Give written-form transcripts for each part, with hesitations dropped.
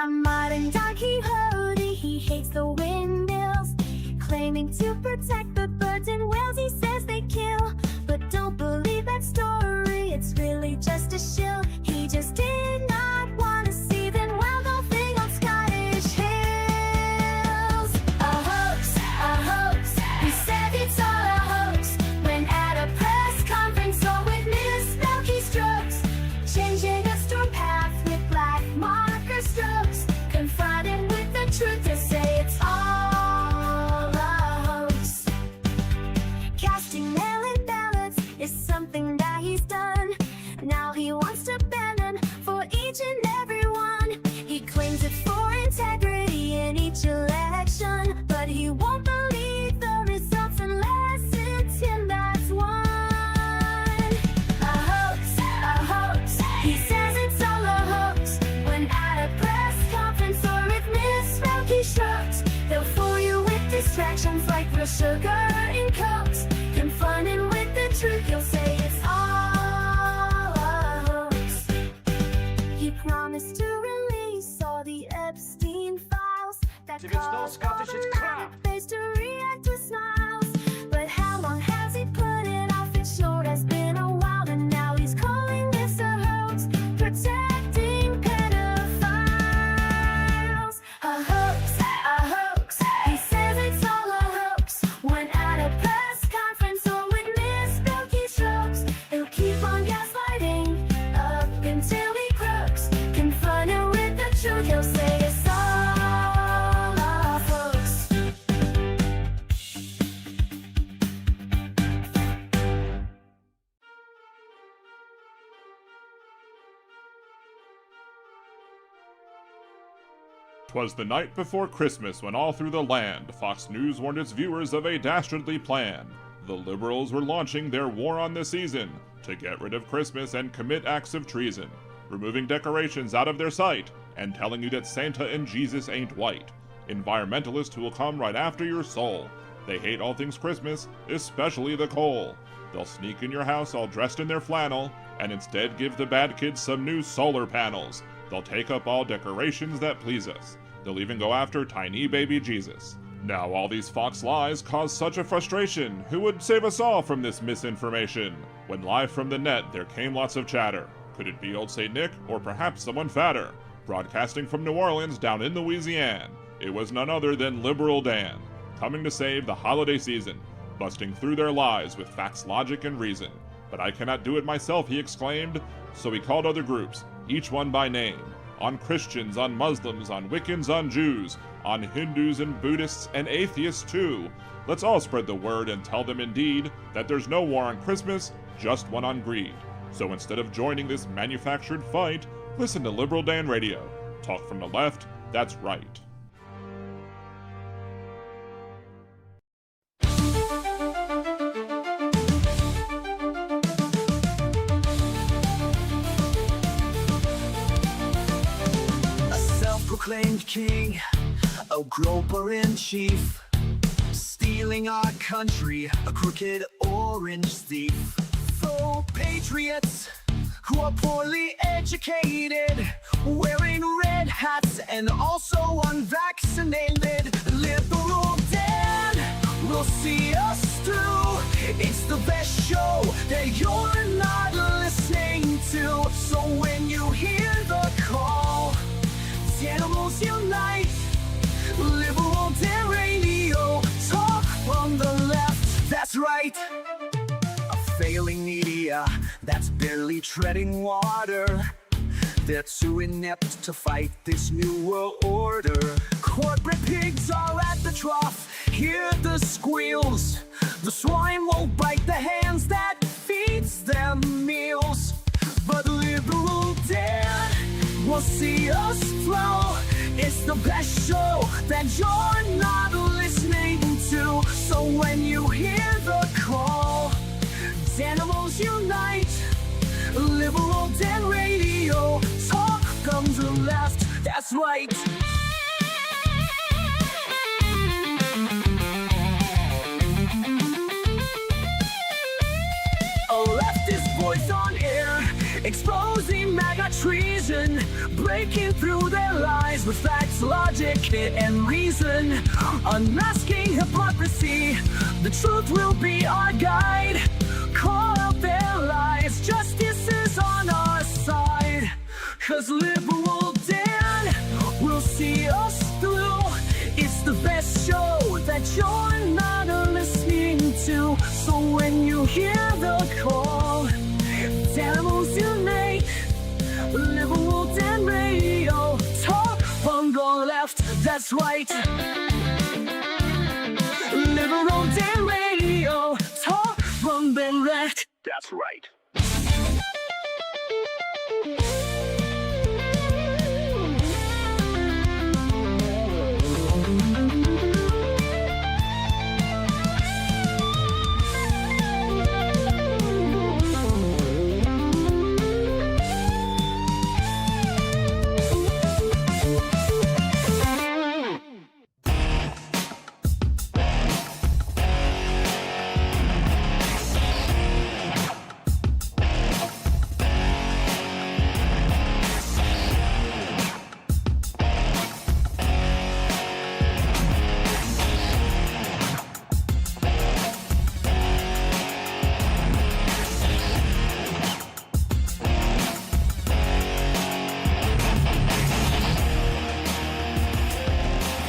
A modern Don Quixote, he hates the windmills, claiming to protect the birds and whales he says they kill. But don't believe that story, it's really just a shill. He just did not want to see them wild golfing on Scottish hills. A hoax, he said it's all a hoax, when at a press conference or with misspelled keystrokes, changing a storm path with black marker strokes. Confronted with the truth, to say it's all a hoax. Casting mail-in ballots is something that he's done. Now he wants to ban them for each and every one. He claims it's for integrity in each election, but he won't believe the results unless it's him that's won. A hoax, he says it's all a hoax, when at a press conference or with misspelled keystrokes, they'll fool you with distractions like real sugar in Cokes. Confronted with the truth, he'll say it's all a hoax. He promised to release all the Epstein files that If it's not caused Scottish, it's crap. problematic face to react with smiles. But how long has he put it off? It sure has been a while, and now he's calling this a hoax, protecting pedophiles. A hoax, he says it's all a hoax, when at a press conference or with misspelled keystrokes, he'll keep on gaslighting up until he croaks. Confronted with the truth, he'll say it's all a hoax. "'Twas the night before Christmas when all through the land Fox News warned its viewers of a dastardly plan. The liberals were launching their war on the season to get rid of Christmas and commit acts of treason, removing decorations out of their sight and telling you that Santa and Jesus ain't white. Environmentalists who will come right after your soul. They hate all things Christmas, especially the coal. They'll sneak in your house all dressed in their flannel and instead give the bad kids some new solar panels. They'll take up all decorations that please us. They'll even go after tiny baby Jesus. Now all these Fox lies cause such a frustration. Who would save us all from this misinformation? When live from the net there came lots of chatter. Could it be old St. Nick or perhaps someone fatter? Broadcasting from New Orleans down in Louisiana, it was none other than Liberal Dan, coming to save the holiday season, busting through their lies with facts, logic, and reason. But I cannot do it myself, he exclaimed, so he called other groups, each one by name, on Christians, on Muslims, on Wiccans, on Jews, on Hindus and Buddhists and atheists too. Let's all spread the word and tell them indeed that there's no war on Christmas, just one on greed. So instead of joining this manufactured fight, listen to Liberal Dan Radio. Talk from the left, that's right. Proclaimed king, a groper in chief, stealing our country, a crooked orange thief. Faux patriots who are poorly educated, wearing red hats and also unvaccinated. Liberal Dan will see us through. It's the best show that you're not listening to. So when you hear the call, animals unite. Liberal Dan Radio, talk from the left, that's right. A failing media that's barely treading water. They're too inept to fight this new world order. Corporate pigs are at the trough, hear the squeals. The swine won't bite the hands that feeds them meals. But Liberal Dan will see us flow. It's the best show that you're not listening to. So when you hear the call, animals unite. Liberal Dan Radio, talk from the left, that's right. A leftist voice on air, exposing MAGA treason, breaking through their lies. lies with facts, logic, and reason. Unmasking hypocrisy, the truth will be our guide. Call out their lies, justice is on our side. 'Cause Liberal Dan will see us through. It's the best show that you're not listening to. So when you hear the call, demos you make, Liberal Dan Radio, talk from the left, that's right. Liberal Dan Radio, talk from the left, that's right.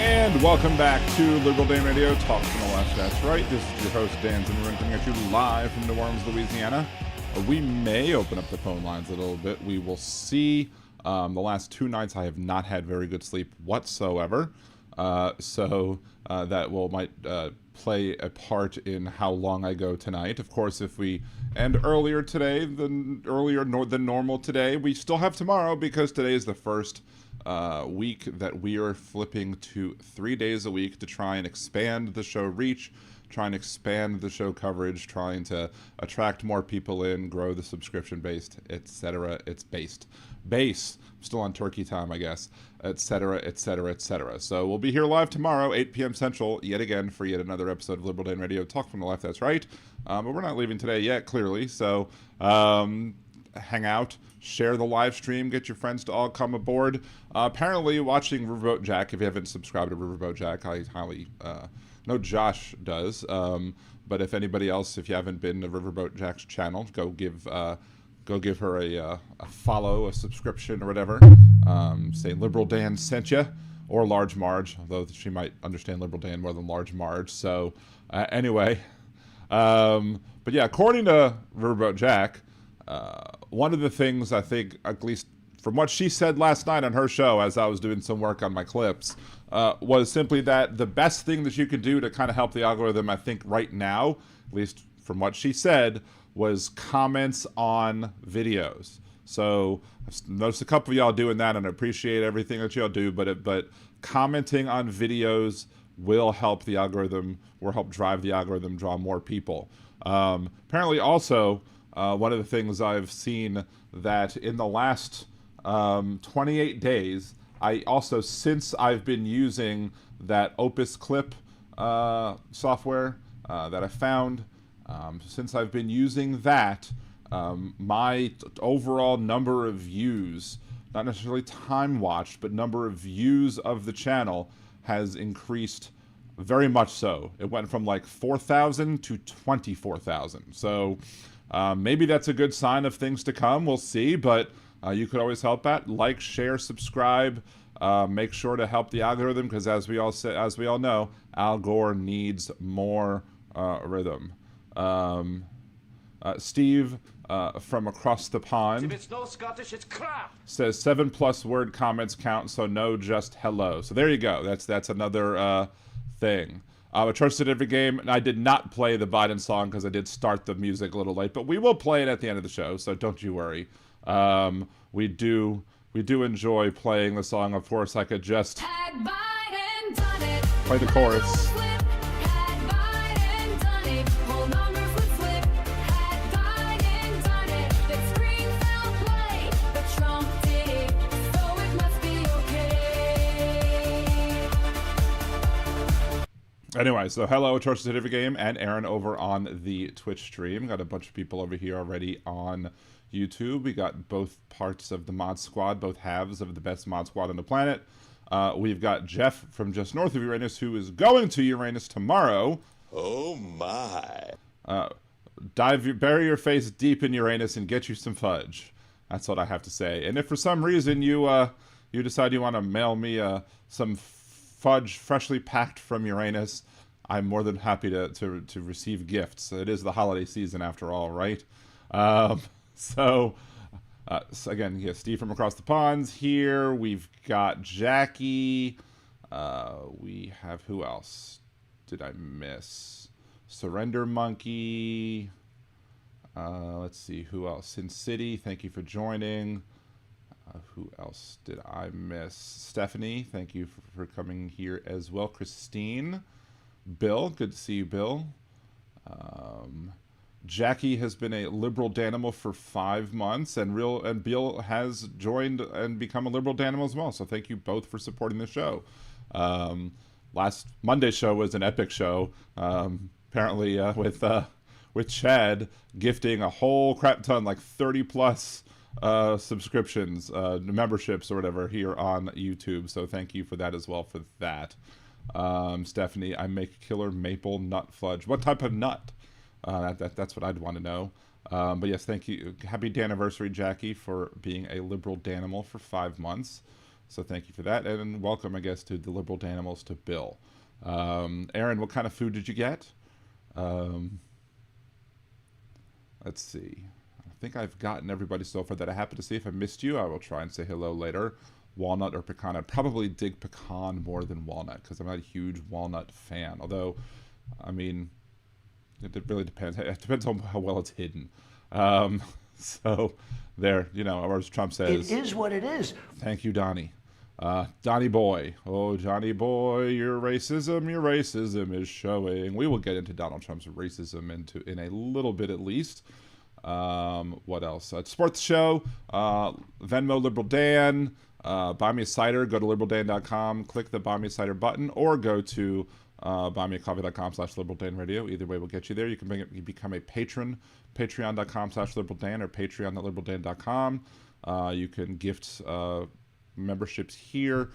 And welcome back to Liberal Dan Radio, Talk from the Left, that's right. This is your host, Dan Zimmerman, coming at you live from New Orleans, Louisiana. We may open up the phone lines a little bit. We will see. The last 2 nights I have not had very good sleep whatsoever. So that might play a part in how long I go tonight. Of course, if we end earlier than normal today, we still have tomorrow because today is the first week that we are flipping to 3 days a week to try and expand the show reach, try and expand the show coverage, trying to attract more people in, grow the subscription base, etc. It's base. I'm still on turkey time, I guess, etc., etc., etc. So we'll be here live tomorrow, 8 p.m. Central, yet again for yet another episode of Liberal Dan Radio, Talk from the Left, that's right. But we're not leaving today yet, clearly, so hang out, share the live stream, get your friends to all come aboard. Apparently, watching Riverboat Jack, if you haven't subscribed to Riverboat Jack, I highly know Josh does. But if anybody else, if you haven't been to Riverboat Jack's channel, go give her a follow, a subscription, or whatever. Say Liberal Dan sent you, or Large Marge, although she might understand Liberal Dan more than Large Marge. So anyway, but yeah, according to Riverboat Jack, one of the things I think, at least from what she said last night on her show as I was doing some work on my clips, was simply that the best thing that you could do to kind of help the algorithm, I think right now, at least from what she said, was comments on videos. So I've noticed a couple of y'all doing that, and I appreciate everything that y'all do, but commenting on videos will help the algorithm, or help drive the algorithm, draw more people. Apparently also, one of the things I've seen that in the last 28 days, I also, since I've been using that Opus Clip software that I found, since I've been using that, my overall number of views, not necessarily time watched, but number of views of the channel has increased very much so. It went from like 4,000 to 24,000. So maybe that's a good sign of things to come. We'll see, but you could always help that. Like, share, subscribe. Make sure to help the algorithm, because as we all know, Al Gore needs more rhythm. Steve from across the pond, if it's no Scottish, it's crap, says 7+ word comments count, so no just hello. So there you go. That's another thing. I trusted every game, and I did not play the Biden song because I did start the music a little late, but we will play it at the end of the show, so don't you worry. We do enjoy playing the song. Of course, I could just play the chorus. Anyway, so hello, Trusted Every Game, and Aaron over on the Twitch stream. Got a bunch of people over here already on YouTube. We got both parts of the mod squad, both halves of the best mod squad on the planet. We've got Jeff from just north of Uranus, who is going to Uranus tomorrow. Oh my. Bury your face deep in Uranus and get you some fudge. That's what I have to say. And if for some reason you decide you want to mail me some fudge freshly packed from Uranus, I'm more than happy to receive gifts. It is the holiday season after all, right? So again, yeah, Steve from across the ponds here. We've got Jackie. We have, who else did I miss? Surrender Monkey. Let's see, who else? Sin City, thank you for joining. Who else did I miss? Stephanie, thank you for coming here as well. Christine. Bill, good to see you, Bill. Jackie has been a liberal Danimal for 5 months, and Bill has joined and become a liberal Danimal as well. So thank you both for supporting the show. Last Monday's show was an epic show. Apparently, with Chad gifting a whole crap ton, like 30 plus subscriptions, memberships or whatever here on YouTube. So thank you for that as well for that. Stephanie, I make killer maple nut fudge. What type of nut? That's what I'd want to know. But yes, thank you. Happy Daniversary, Jackie, for being a liberal Danimal for 5 months. So thank you for that. And welcome, I guess, to the liberal Danimals to Bill. Aaron, what kind of food did you get? Let's see. I think I've gotten everybody so far that I happen to see. If I missed you, I will try and say hello later. Walnut or pecan? I'd probably dig pecan more than walnut because I'm not a huge walnut fan. Although, I mean, it really depends. It depends on how well it's hidden. So there, you know, or as Trump says, it is what it is. Thank you, Donnie. Donnie boy. Oh, Johnny boy, your racism is showing. We will get into Donald Trump's racism in a little bit at least. What else? To support the show, Venmo Liberal Dan, buy me a cider, go to liberaldan.com, click the buy me a cider button, or go to buymeacoffee.com/liberaldanradio. Either way will get you there. You can become a patron, patreon.com/liberaldan or patreon.liberaldan.com. You can gift memberships here,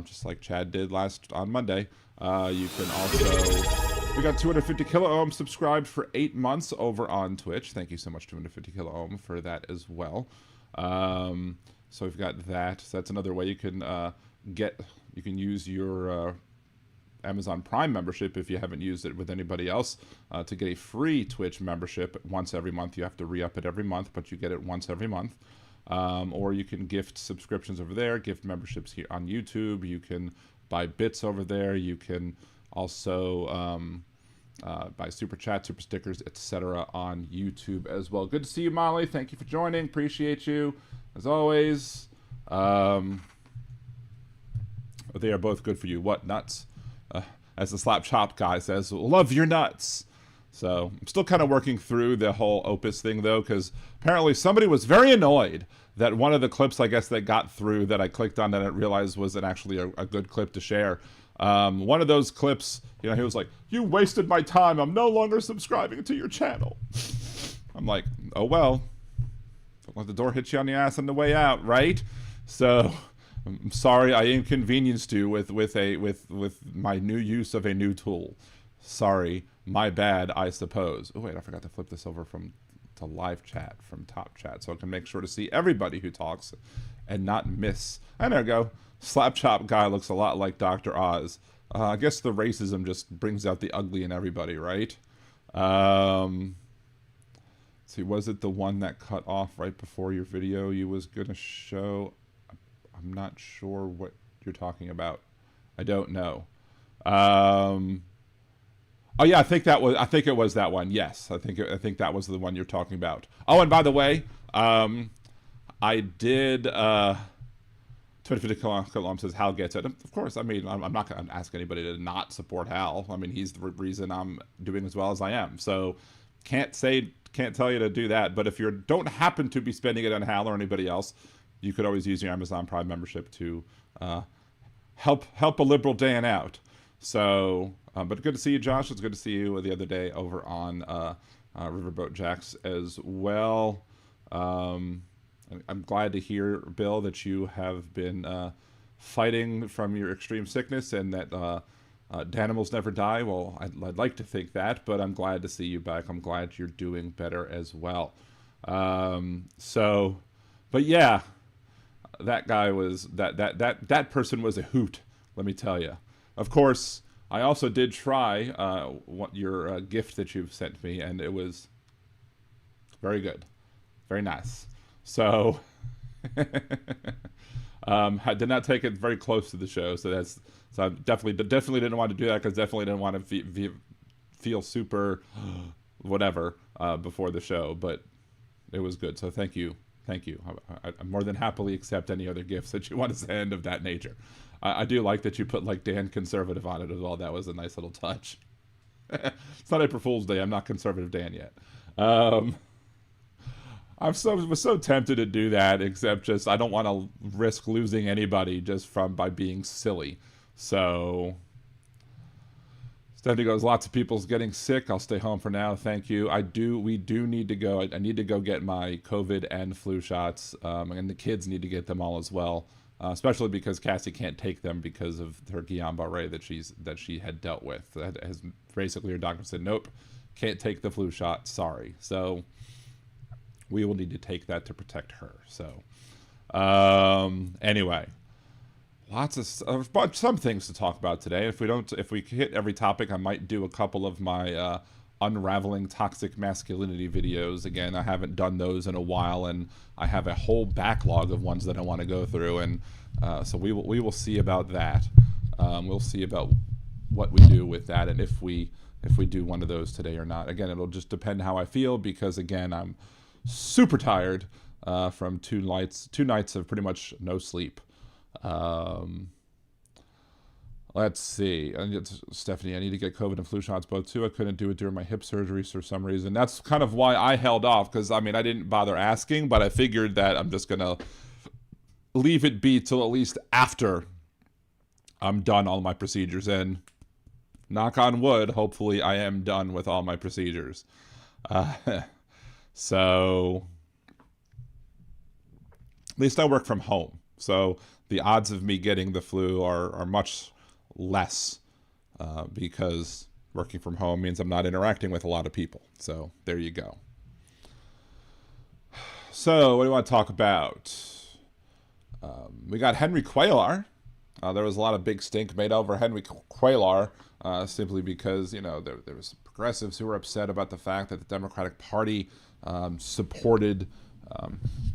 just like Chad did on Monday. You can also, we got 250 Kilo Ohm subscribed for 8 months over on Twitch. Thank you so much, 250 Kilo Ohm, for that as well. So we've got that. So that's another way you can you can use your Amazon Prime membership if you haven't used it with anybody else to get a free Twitch membership once every month. You have to re-up it every month, but you get it once every month. Or you can gift subscriptions over there, gift memberships here on YouTube. You can buy bits over there. You can also buy super chat, super stickers, etc. on YouTube as well. Good to see you, Molly. Thank you for joining. Appreciate you as always. They are both good for you. What nuts? As the Slap Chop guy says, love your nuts. So I'm still kind of working through the whole Opus thing, though, because apparently somebody was very annoyed that one of the clips, I guess, that got through that I clicked on that I realized wasn't actually a good clip to share. One of those clips, you know, he was like, "You wasted my time. I'm no longer subscribing to your channel." I'm like, oh, well, don't let the door hit you on the ass on the way out, right? So I'm sorry I inconvenienced you with my new use of a new tool. Sorry, my bad, I suppose. Oh wait, I forgot to flip this over to live chat from top chat, so I can make sure to see everybody who talks and not miss. And there we go. Slap Chop guy looks a lot like Dr. Oz. I guess the racism just brings out the ugly in everybody, right? See, was it the one that cut off right before your video you was gonna show? I'm not sure what you're talking about. I don't know. Oh yeah, I think it was that one. Yes, I think that was the one you're talking about. Oh, and by the way, I did. 250 Kilometer says Hal gets it. Of course, I mean I'm not going to ask anybody to not support Hal. I mean he's the reason I'm doing as well as I am. So can't tell you to do that. But if you don't happen to be spending it on Hal or anybody else, you could always use your Amazon Prime membership to help a liberal Dan out. So, but good to see you, Josh. It's good to see you the other day over on Riverboat Jacks as well. I'm glad to hear, Bill, that you have been fighting from your extreme sickness and that Danimals never die. Well, I'd like to think that, but I'm glad to see you back. I'm glad you're doing better as well. But yeah, that guy was, that person was a hoot, let me tell you. Of course, I also did try what your gift that you've sent me, and it was very good, very nice. So I did not take it very close to the show, so I definitely didn't want to do that, because definitely didn't want to feel super whatever before the show, but it was good. So thank you. I more than happily accept any other gifts that you want to send of that nature. I do like that you put like Dan Conservative on it as well. That was a nice little touch. It's not April Fool's Day. I'm not Conservative Dan yet. was so tempted to do that, except just I don't want to risk losing anybody just by being silly. So Stephanie goes, lots of people's getting sick. I'll stay home for now. Thank you. We do need to go. I need to go get my COVID and flu shots, and the kids need to get them all as well. Especially because Cassie can't take them because of her Guillain-Barré that she had dealt with. That has basically her doctor said, nope, can't take the flu shot. Sorry. So we will need to take that to protect her. So anyway, some things to talk about today. If we hit every topic, I might do a couple of my unraveling toxic masculinity videos. Again, I haven't done those in a while, and I have a whole backlog of ones that I want to go through, and so we will see about that. We'll see about what we do with that, and if we do one of those today or not. Again, it'll just depend how I feel, because again, I'm super tired from two nights of pretty much no sleep. Let's see. Stephanie, I need to get COVID and flu shots both too. I couldn't do it during my hip surgeries for some reason. That's kind of why I held off, because I didn't bother asking, but I figured that I'm just gonna leave it be till at least after I'm done all my procedures, and knock on wood, hopefully I am done with all my procedures. So at least I work from home, so the odds of me getting the flu are much less, because working from home means I'm not interacting with a lot of people. So there you go. So what do you want to talk about? We got Henry Cuellar. There was a lot of big stink made over Henry Cuellar, simply because, there was progressives who were upset about the fact that the Democratic Party supported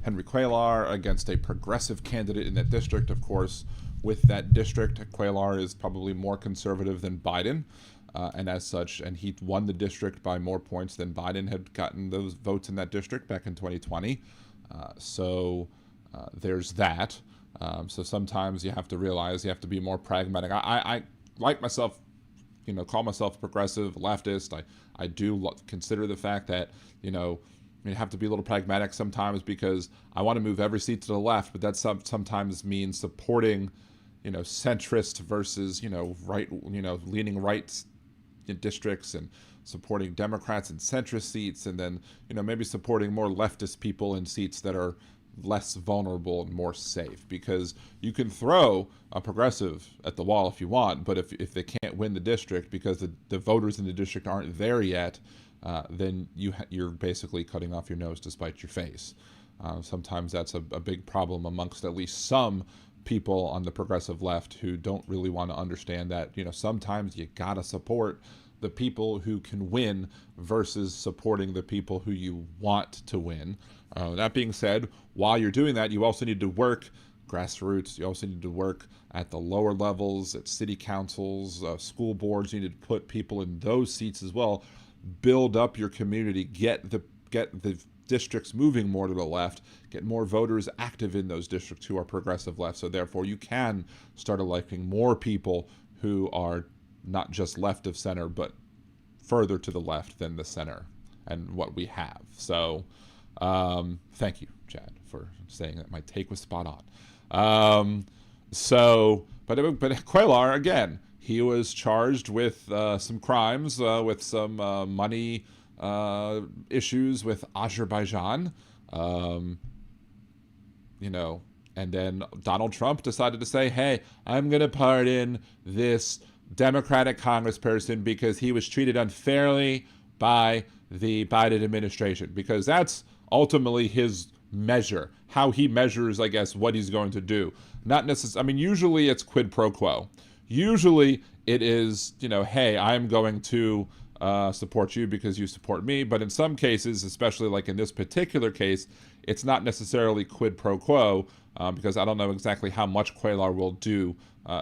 Henry Cuellar against a progressive candidate in that district. Of course, with that district, Cuellar is probably more conservative than Biden, and as such, and he won the district by more points than Biden had gotten those votes in that district back in 2020. So there's that. So sometimes you have to realize you have to be more pragmatic. I like myself, call myself progressive, leftist. I do consider the fact that, you have to be a little pragmatic sometimes, because I want to move every seat to the left, but that sometimes means supporting, centrist versus, right, leaning right districts, and supporting Democrats in centrist seats, and then, maybe supporting more leftist people in seats that are less vulnerable and more safe, because you can throw a progressive at the wall if you want, but if they can't win the district because the voters in the district aren't there yet, then you're basically cutting off your nose to spite your face. Sometimes that's a big problem amongst at least some people on the progressive left who don't really want to understand that, sometimes you gotta support the people who can win versus supporting the people who you want to win. That being said, while you're doing that, you also need to work grassroots. You also need to work at the lower levels, at city councils, school boards. You need to put people in those seats as well. Build up your community, get the districts moving more to the left, get more voters active in those districts who are progressive left. So therefore you can start electing more people who are not just left of center, but further to the left than the center and what we have. So thank you, Chad, for saying that my take was spot on. But Cuellar, again, he was charged with some crimes, with some money And then Donald Trump decided to say, hey, I'm going to pardon this Democratic congressperson because he was treated unfairly by the Biden administration, because that's ultimately his measure, how he measures, I guess, what he's going to do. Not necessarily, I mean, usually it's quid pro quo. Usually it is, hey, I'm going to support you because you support me. But in some cases, especially like in this particular case, it's not necessarily quid pro quo, because I don't know exactly how much Cuellar will do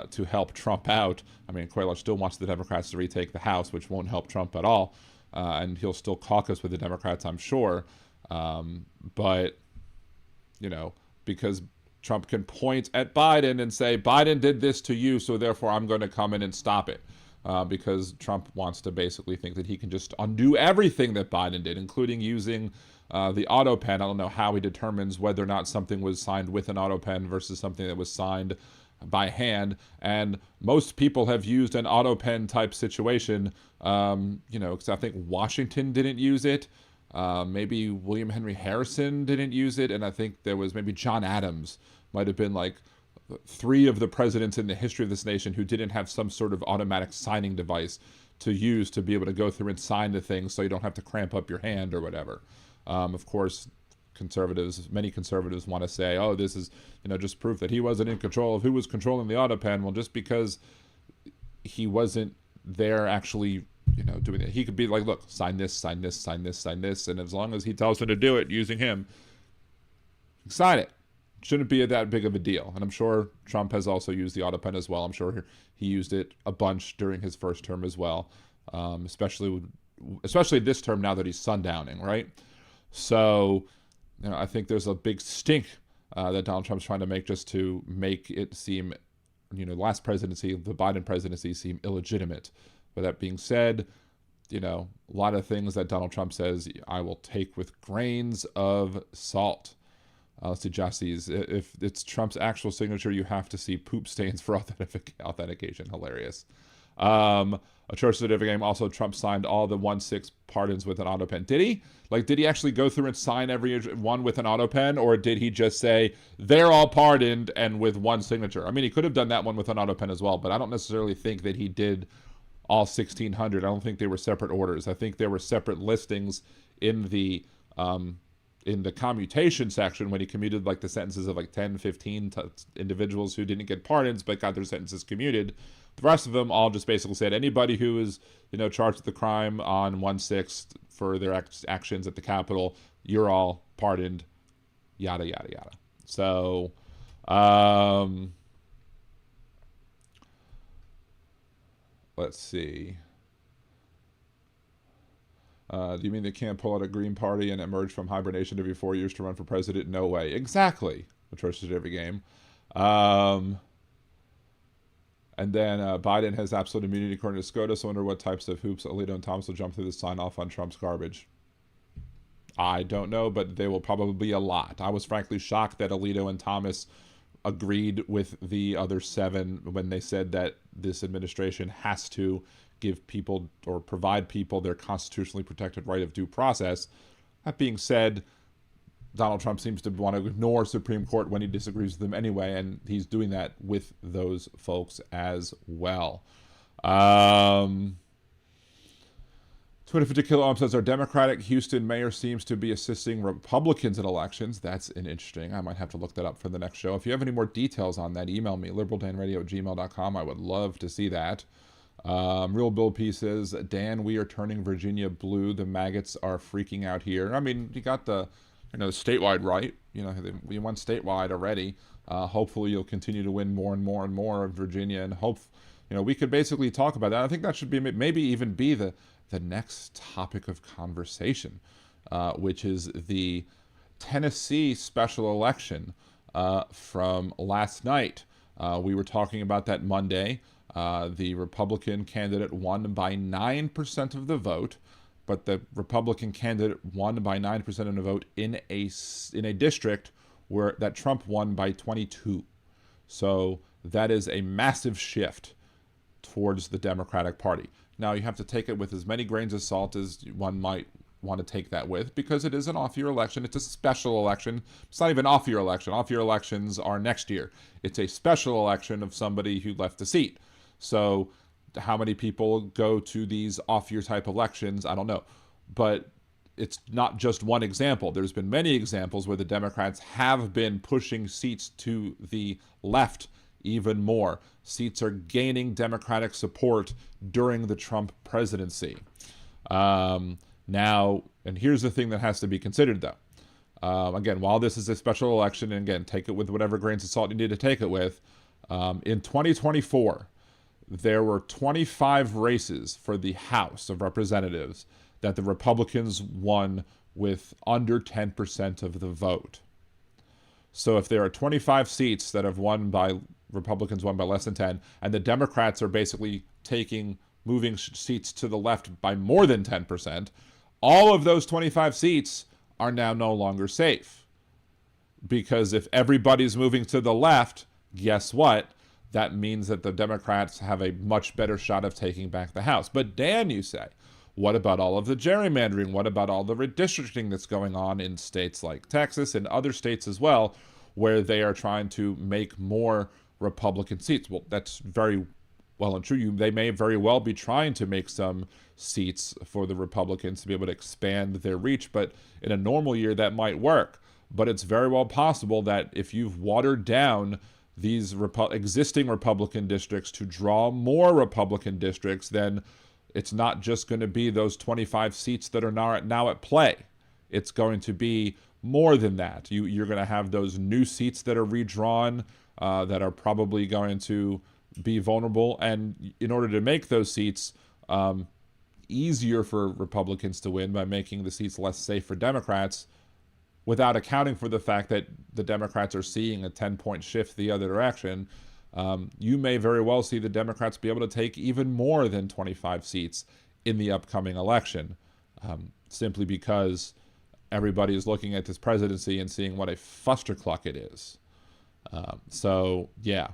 to help Trump out. I mean, Cuellar still wants the Democrats to retake the House, which won't help Trump at all. And he'll still caucus with the Democrats, I'm sure. But, because Trump can point at Biden and say, Biden did this to you, so therefore I'm going to come in and stop it. Because Trump wants to basically think that he can just undo everything that Biden did, including using the auto pen. I don't know how he determines whether or not something was signed with an auto pen versus something that was signed by hand. And most people have used an auto pen type situation, because I think Washington didn't use it. Maybe William Henry Harrison didn't use it. And I think there was maybe John Adams might have been like 3 of the presidents in the history of this nation who didn't have some sort of automatic signing device to use to be able to go through and sign the thing so you don't have to cramp up your hand or whatever. Of course, many conservatives want to say, oh, this is, just proof that he wasn't in control of who was controlling the auto pen. Well, just because he wasn't there actually, doing it, he could be like, look, sign this, sign this, sign this, sign this. And as long as he tells him to do it using him, sign it. Shouldn't be that big of a deal. And I'm sure Trump has also used the auto pen as well. I'm sure he used it a bunch during his first term as well, especially this term now that he's sundowning, right? So, I think there's a big stink that Donald Trump's trying to make just to make it seem, last presidency, the Biden presidency, seem illegitimate. But that being said, a lot of things that Donald Trump says, I will take with grains of salt. Let's see, Jassie's. If it's Trump's actual signature, you have to see poop stains for authentication. Hilarious. A church certificate game. Also, Trump signed all the 1/6 pardons with an auto pen. Did he? Did he actually go through and sign every one with an auto pen, or did he just say they're all pardoned and with one signature? I mean, he could have done that one with an auto pen as well, but I don't necessarily think that he did all 1,600. I don't think they were separate orders. I think there were separate listings in the commutation section when he commuted the sentences of 10, 15 individuals who didn't get pardons but got their sentences commuted. The rest of them all just basically said anybody who is, charged with the crime on 1/6 for their actions at the Capitol, you're all pardoned, yada, yada, yada. So, let's see. Do you mean they can't pull out a Green Party and emerge from hibernation every 4 years to run for president? No way. Exactly. The church did every game. And then Biden has absolute immunity according to SCOTUS. I wonder what types of hoops Alito and Thomas will jump through to sign off on Trump's garbage. I don't know, but there will probably be a lot. I was frankly shocked that Alito and Thomas agreed with the other 7 when they said that this administration has to give people or provide people their constitutionally protected right of due process. That being said, Donald Trump seems to want to ignore Supreme Court when he disagrees with them anyway, and he's doing that with those folks as well. Twitter 50 Kilo Ohm says, our Democratic Houston mayor seems to be assisting Republicans in elections. That's an interesting. I might have to look that up for the next show. If you have any more details on that, email me, liberaldanradio@gmail.com. I would love to see that. Real Bill P says, Dan, we are turning Virginia blue. The maggots are freaking out here. I mean, you got the statewide right. We won statewide already. Hopefully you'll continue to win more and more and more of Virginia, and we could basically talk about that. I think that should be maybe even be the next topic of conversation, which is the Tennessee special election from last night. We were talking about that Monday. The Republican candidate won by 9% of the vote, but the Republican candidate won by 9% of the vote in a district where that Trump won by 22. So that is a massive shift towards the Democratic Party. Now, you have to take it with as many grains of salt as one might want to take that with, because it is an off-year election. It's a special election. It's not even off-year election. Off-year elections are next year. It's a special election of somebody who left the seat. So how many people go to these off-year type elections? I don't know. But it's not just one example. There's been many examples where the Democrats have been pushing seats to the left even more. Seats are gaining Democratic support during the Trump presidency. Now, and here's the thing that has to be considered, though. Again, while this is a special election, and again, take it with whatever grains of salt you need to take it with, in 2024, there were 25 races for the House of Representatives that the Republicans won with under 10% of the vote. So if there are 25 seats that have won by Republicans won by less than 10, and the Democrats are basically moving seats to the left by more than 10%, all of those 25 seats are now no longer safe. Because if everybody's moving to the left, guess what? That means that the Democrats have a much better shot of taking back the House. But Dan, you say, what about all of the gerrymandering? What about all the redistricting that's going on in states like Texas and other states as well, where they are trying to make more Republican seats? Well, that's very well and true. They may very well be trying to make some seats for the Republicans to be able to expand their reach, but in a normal year that might work. But it's very well possible that if you've watered down these existing Republican districts to draw more Republican districts, then it's not just going to be those 25 seats that are now at play. It's going to be more than that. You're going to have those new seats that are redrawn that are probably going to be vulnerable. And in order to make those seats easier for Republicans to win by making the seats less safe for Democrats, without accounting for the fact that the Democrats are seeing a 10-point shift the other direction, you may very well see the Democrats be able to take even more than 25 seats in the upcoming election, simply because everybody is looking at this presidency and seeing what a fustercluck it is. So, yeah.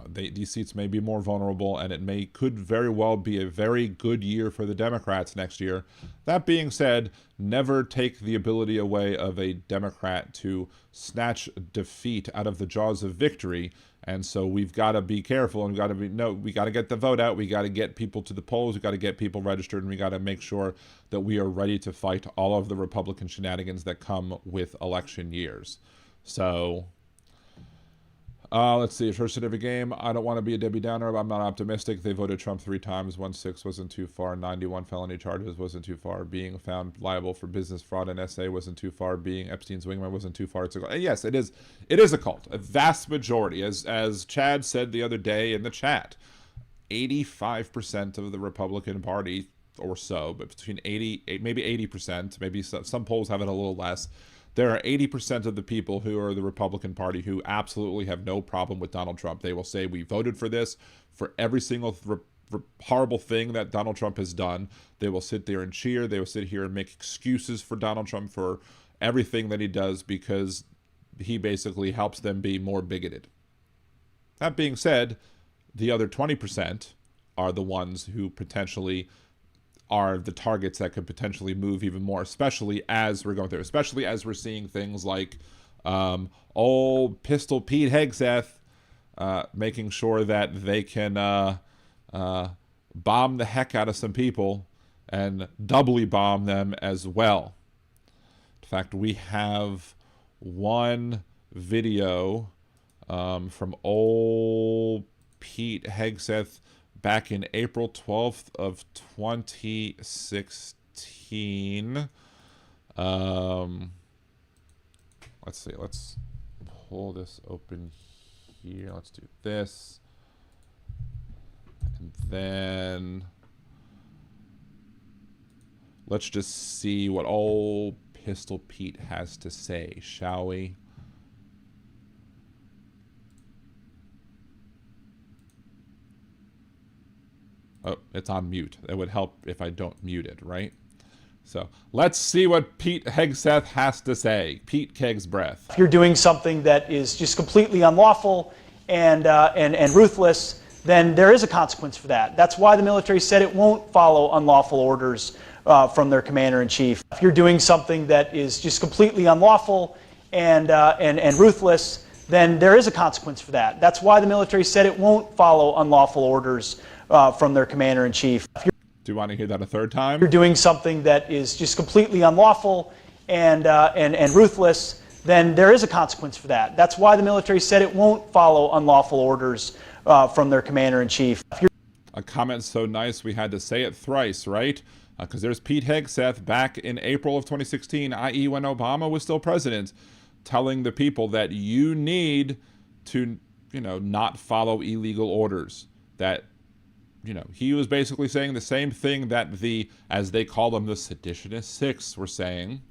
These seats may be more vulnerable, and it could very well be a very good year for the Democrats next year. That being said, never take the ability away of a Democrat to snatch defeat out of the jaws of victory. And so we've got to be careful, and we got to get the vote out. We got to get people to the polls. We got to get people registered, and we got to make sure that we are ready to fight all of the Republican shenanigans that come with election years. So let's see. First hit of a game. I don't want to be a Debbie Downer, but I'm not optimistic. They voted Trump 3 times. 1-6 wasn't too far. 91 felony charges wasn't too far. Being found liable for business fraud and SA wasn't too far. Being Epstein's wingman wasn't too far. It's a cult. Yes, it is. It is a cult. A vast majority, as Chad said the other day in the chat, 85% of the Republican Party or so, but between 80, maybe 80%, maybe some polls have it a little less. There are 80% of the people who are the Republican Party who absolutely have no problem with Donald Trump. They will say, we voted for this, for every single horrible thing that Donald Trump has done. They will sit there and cheer. They will sit here and make excuses for Donald Trump for everything that he does because he basically helps them be more bigoted. That being said, the other 20% are the ones who potentially are the targets that could potentially move even more, especially as we're going through, especially as we're seeing things like old Pistol Pete Hegseth making sure that they can bomb the heck out of some people and doubly bomb them as well. In fact, we have one video from old Pete Hegseth back in April 12th of 2016. Let's see. Let's pull this open here. Let's do this. And then let's just see what old Pistol Pete has to say, shall we? Oh, it's on mute. It would help if I don't mute it, right? So let's see what Pete Hegseth has to say. Pete Keg's breath. If you're doing something that is just completely unlawful and ruthless, then there is a consequence for that. That's why the military said it won't follow unlawful orders from their commander-in-chief. If you're doing something that is just completely unlawful and ruthless, then there is a consequence for that. That's why the military said it won't follow unlawful orders from their commander-in-chief. Do you want to hear that a third time? If you're doing something that is just completely unlawful and ruthless, then there is a consequence for that. That's why the military said it won't follow unlawful orders from their commander-in-chief. A comment so nice we had to say it thrice, right? Because there's Pete Hegseth back in April of 2016, i.e. when Obama was still president, telling the people that you need to, not follow illegal orders. That, he was basically saying the same thing that the, as they call them, the Seditionist Six were saying.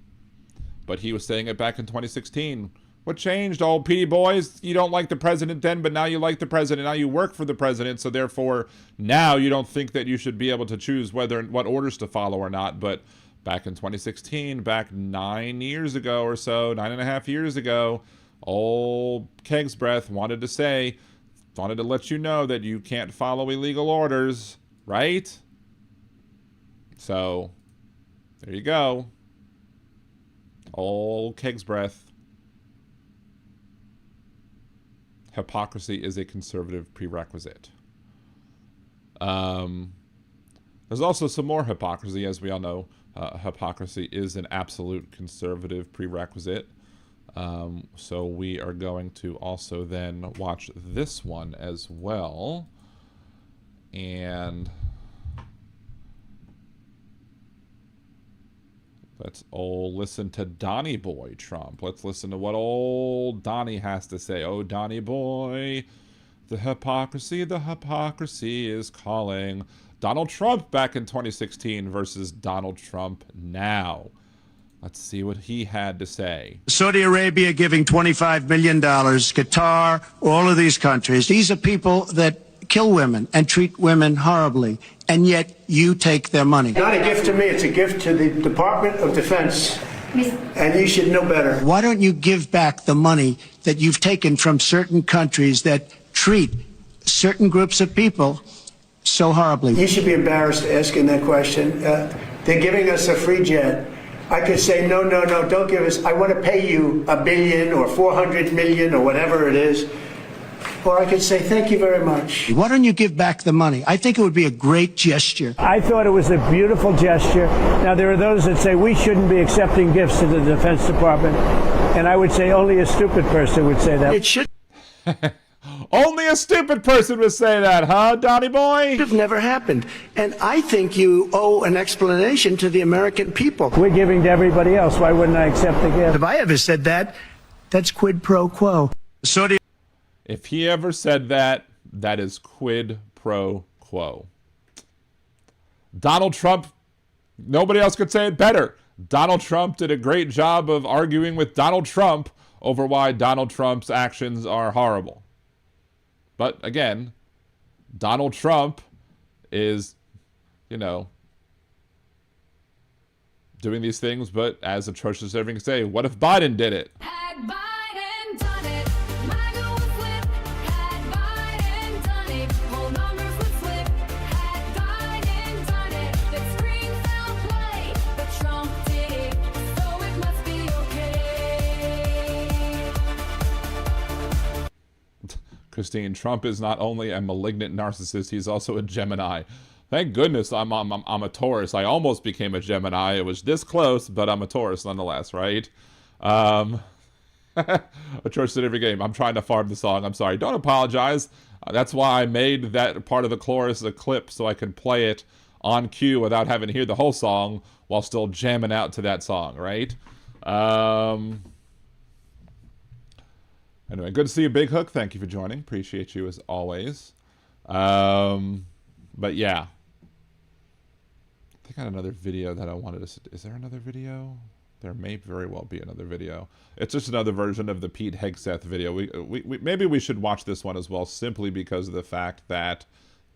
But he was saying it back in 2016. What changed, old Petey boys? You don't like the president then, but now you like the president. Now you work for the president, so therefore now you don't think that you should be able to choose what orders to follow or not. But back in 2016, back 9 years ago or so, 9.5 years ago, old Keg's Breath wanted to let you know that you can't follow illegal orders, right? So, there you go. Old Keg's Breath. Hypocrisy is a conservative prerequisite. There's also some more hypocrisy, as we all know. Hypocrisy is an absolute conservative prerequisite. So we are going to also then watch this one as well. And let's all listen to Donnie Boy Trump. Let's listen to what old Donnie has to say. Oh, Donnie Boy, the hypocrisy is calling. Donald Trump back in 2016 versus Donald Trump now. Let's see what he had to say. Saudi Arabia giving $25 million, Qatar, all of these countries. These are people that kill women and treat women horribly, and yet you take their money. Not a gift to me, it's a gift to the Department of Defense, and you should know better. Why don't you give back the money that you've taken from certain countries that treat certain groups of people so horribly? You should be embarrassed asking that question. They're giving us a free jet. I could say, no, don't give us, I want to pay you $1 billion or 400 million or whatever it is. Or I could say, thank you very much. Why don't you give back the money? I think it would be a great gesture. I thought it was a beautiful gesture. Now, there are those that say we shouldn't be accepting gifts to the Defense Department. And I would say only a stupid person would say that. It should Only a stupid person would say that, huh, Donnie Boy? have never happened. And I think you owe an explanation to the American people. We're giving to everybody else. Why wouldn't I accept the gift? If I ever said that, that's quid pro quo. Saudi If he ever said that, that is quid pro quo. Donald Trump, nobody else could say it better. Donald Trump did a great job of arguing with Donald Trump over why Donald Trump's actions are horrible. But again, Donald Trump is, doing these things, but as atrocious as everything can say, what if Biden did it? Had Biden done it, MAGA would flip. Had Biden done it, whole numbers would flip. Had Biden done it, that scream foul play. But Trump did it, so it must be okay. Christine, Trump is not only a malignant narcissist, he's also a Gemini. Thank goodness I'm a Taurus. I almost became a Gemini. It was this close, but I'm a Taurus nonetheless, right? A choice in every game. I'm trying to farm the song. I'm sorry. Don't apologize. That's why I made that part of the chorus a clip so I can play it on cue without having to hear the whole song while still jamming out to that song, right? Anyway, good to see you, Big Hook. Thank you for joining. Appreciate you as always. But yeah. I think I had another video that I wanted to... Is there another video? There may very well be another video. It's just another version of the Pete Hegseth video. Maybe we should watch this one as well, simply because of the fact that,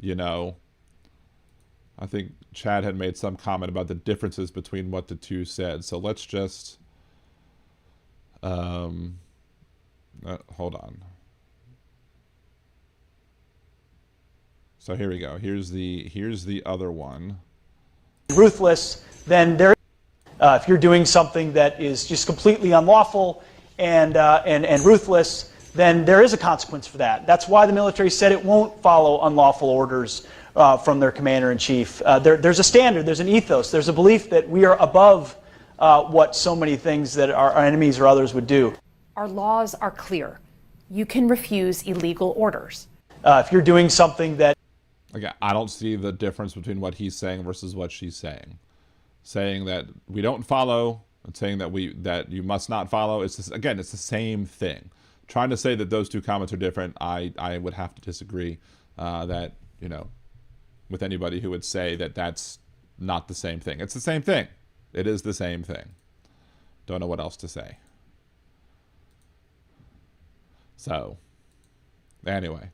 I think Chad had made some comment about the differences between what the two said. So let's just... hold on. So here we go. Here's the other one. Ruthless, then there. If you're doing something that is just completely unlawful and ruthless, then there is a consequence for that. That's why the military said it won't follow unlawful orders from their commander-in-chief. There's a standard, there's an ethos, there's a belief that we are above what so many things that our enemies or others would do. Our laws are clear. You can refuse illegal orders. If you're doing something that... Again, I don't see the difference between what he's saying versus what she's saying. Saying that we don't follow and saying that you must not follow, it's just, again, it's the same thing. Trying to say that those two comments are different, I would have to disagree that, you know, with anybody who would say that that's not the same thing. It's the same thing. It is the same thing. Don't know what else to say. So, anyway.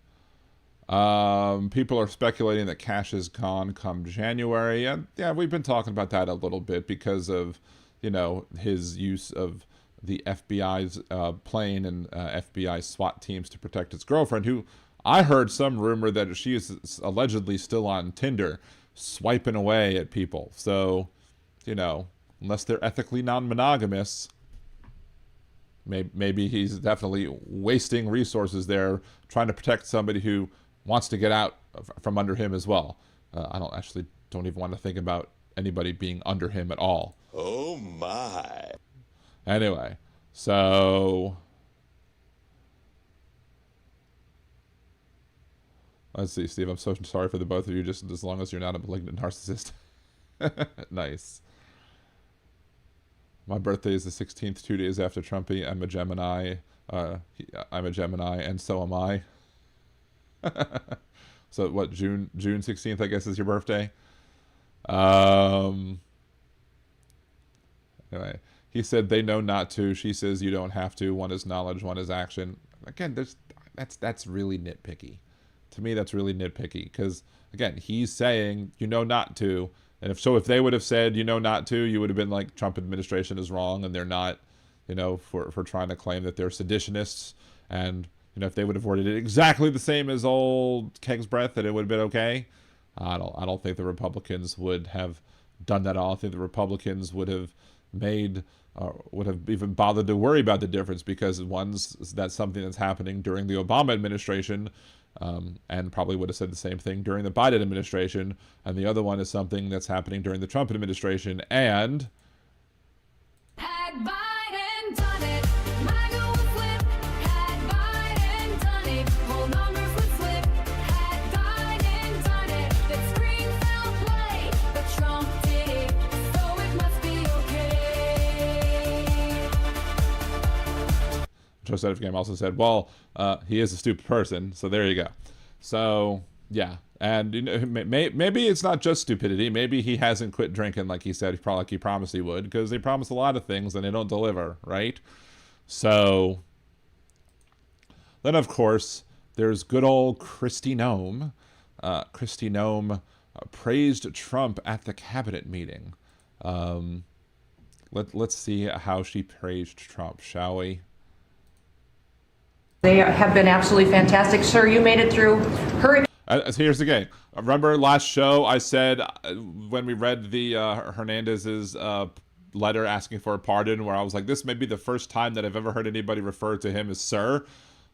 People are speculating that cash is gone come January. And yeah, we've been talking about that a little bit because of, you know, his use of the FBI's plane and FBI SWAT teams to protect his girlfriend, who I heard some rumor that she is allegedly still on Tinder, swiping away at people. So, you know, unless they're ethically non-monogamous, maybe he's definitely wasting resources there trying to protect somebody who wants to get out from under him as well. I don't even want to think about anybody being under him at all. Oh my. Anyway, so let's see, Steve. I'm so sorry for the both of you, just as long as you're not a malignant narcissist. Nice. My birthday is the 16th, 2 days after Trumpy. I'm a Gemini. I'm a Gemini, and so am I. So what, June 16th, I guess, is your birthday? Anyway, he said they know not to. She says you don't have to. One is knowledge, one is action. Again, that's really nitpicky. To me, that's really nitpicky because, again, he's saying you know not to. And if they would have said, you know, not to, you would have been like, Trump administration is wrong and they're not, you know, for trying to claim that they're seditionists. And, you know, if they would have worded it exactly the same as old Keg's Breath, that it would have been okay. I don't think the Republicans would have done that at all. I think the Republicans would have would have even bothered to worry about the difference because that's something that's happening during the Obama administration, and probably would have said the same thing during the Biden administration, and the other one is something that's happening during the Trump administration, and... Had Biden done it, MAGA would flip. Had Biden done it, whole numbers would flip. Had Biden done it, the screen fell play. But Trump did it, so it must be okay. Joseph Game also said, well, he is a stupid person, so there you go. So, yeah. And you know, maybe it's not just stupidity. Maybe he hasn't quit drinking like he said, like he promised he would, because they promise a lot of things and they don't deliver, right? So, then of course, there's good old Kristi Noem. Kristi Noem praised Trump at the cabinet meeting. Let's see how she praised Trump, shall we? They have been absolutely fantastic. Sir, you made it through hurricane. Here's the game. Remember last show I said when we read the Hernandez's letter asking for a pardon, where I was like, this may be the first time that I've ever heard anybody refer to him as sir.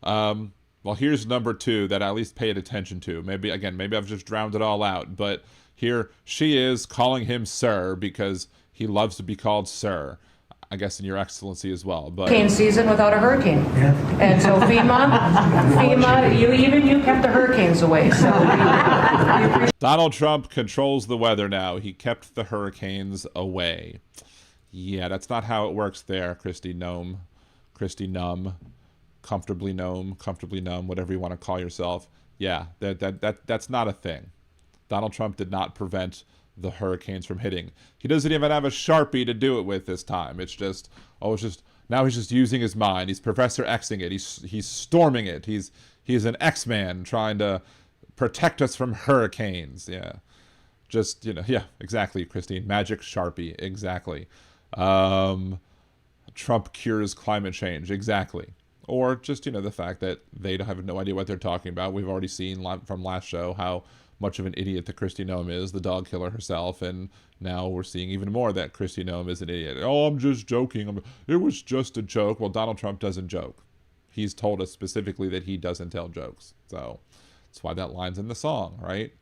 Well, here's number 2 that I at least paid attention to. Maybe I've just drowned it all out. But here she is calling him sir because he loves to be called sir. I guess in your excellency as well. But Hurricane season without a hurricane. Yeah. And so FEMA, you kept the hurricanes away. So Donald Trump controls the weather now. He kept the hurricanes away. Yeah, that's not how it works there, Kristi Noem. Kristi Noem. Comfortably numb, whatever you want to call yourself. Yeah, that's not a thing. Donald Trump did not prevent the hurricanes from hitting. He doesn't even have a Sharpie to do it with this time. It's just now he's just using his mind. He's Professor Xing it. He's storming it. He's an X-Man trying to protect us from hurricanes. Yeah. Just, yeah, exactly, Christine. Magic Sharpie, exactly. Trump cures climate change, exactly. or just, the fact that they have no idea what they're talking about. We've already seen from last show how much of an idiot that Kristi Noem is, the dog killer herself, and now we're seeing even more that Kristi Noem is an idiot. Oh, I'm just joking. It was just a joke. Well, Donald Trump doesn't joke. He's told us specifically that he doesn't tell jokes. So that's why that line's in the song, right?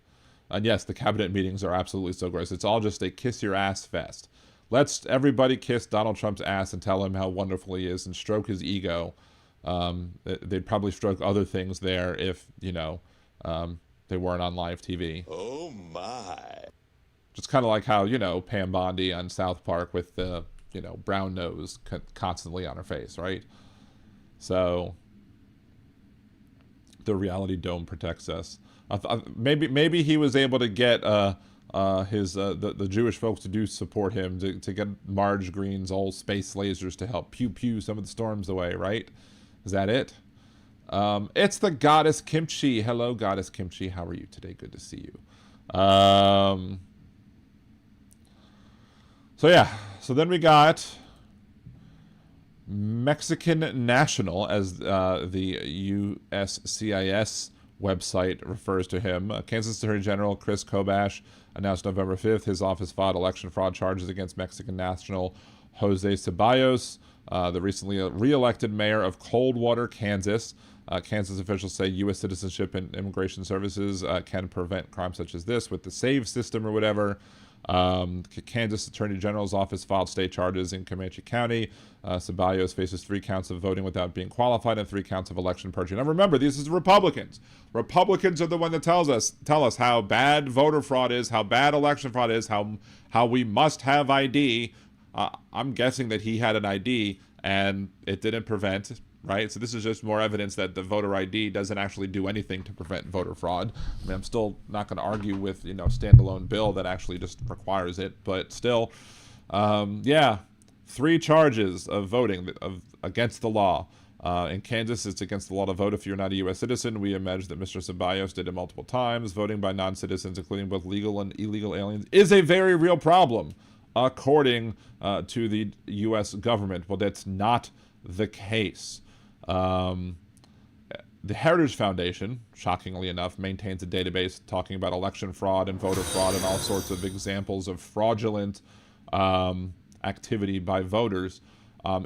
And yes, the cabinet meetings are absolutely so gross. It's all just a kiss your ass fest. Let's everybody kiss Donald Trump's ass and tell him how wonderful he is and stroke his ego. They'd probably stroke other things there if, they weren't on live TV. Oh my. Just kind of like how, Pam Bondi on South Park with the, brown nose constantly on her face, right? So the reality dome protects us. Maybe he was able to get the Jewish folks to do support him, to get Marge Green's old space lasers to help pew some of the storms away, right? Is that it? It's the Goddess Kimchi. Hello, Goddess Kimchi. How are you today? Good to see you. So then we got Mexican National, as the USCIS website refers to him. Kansas Attorney General Chris Kobash announced November 5th his office filed election fraud charges against Mexican National Jose Ceballos, the recently re-elected mayor of Coldwater, Kansas. Kansas officials say U.S. Citizenship and Immigration Services can prevent crimes such as this with the SAVE system or whatever. Kansas Attorney General's office filed state charges in Comanche County. Ceballos faces 3 counts of voting without being qualified and 3 counts of election perjury. Now remember, this is Republicans. Republicans are the one that tell us how bad voter fraud is, how bad election fraud is, how we must have ID. I'm guessing that he had an ID and it didn't prevent, right? So this is just more evidence that the voter ID doesn't actually do anything to prevent voter fraud. I mean, I'm still not going to argue with, standalone bill that actually just requires it, but still, 3 charges of voting against the law. In Kansas, it's against the law to vote if you're not a U.S. citizen. We imagine that Mr. Ceballos did it multiple times. Voting by non-citizens, including both legal and illegal aliens, is a very real problem, according to the U.S. government. Well, that's not the case. The Heritage Foundation, shockingly enough, maintains a database talking about election fraud and voter fraud and all sorts of examples of fraudulent activity by voters.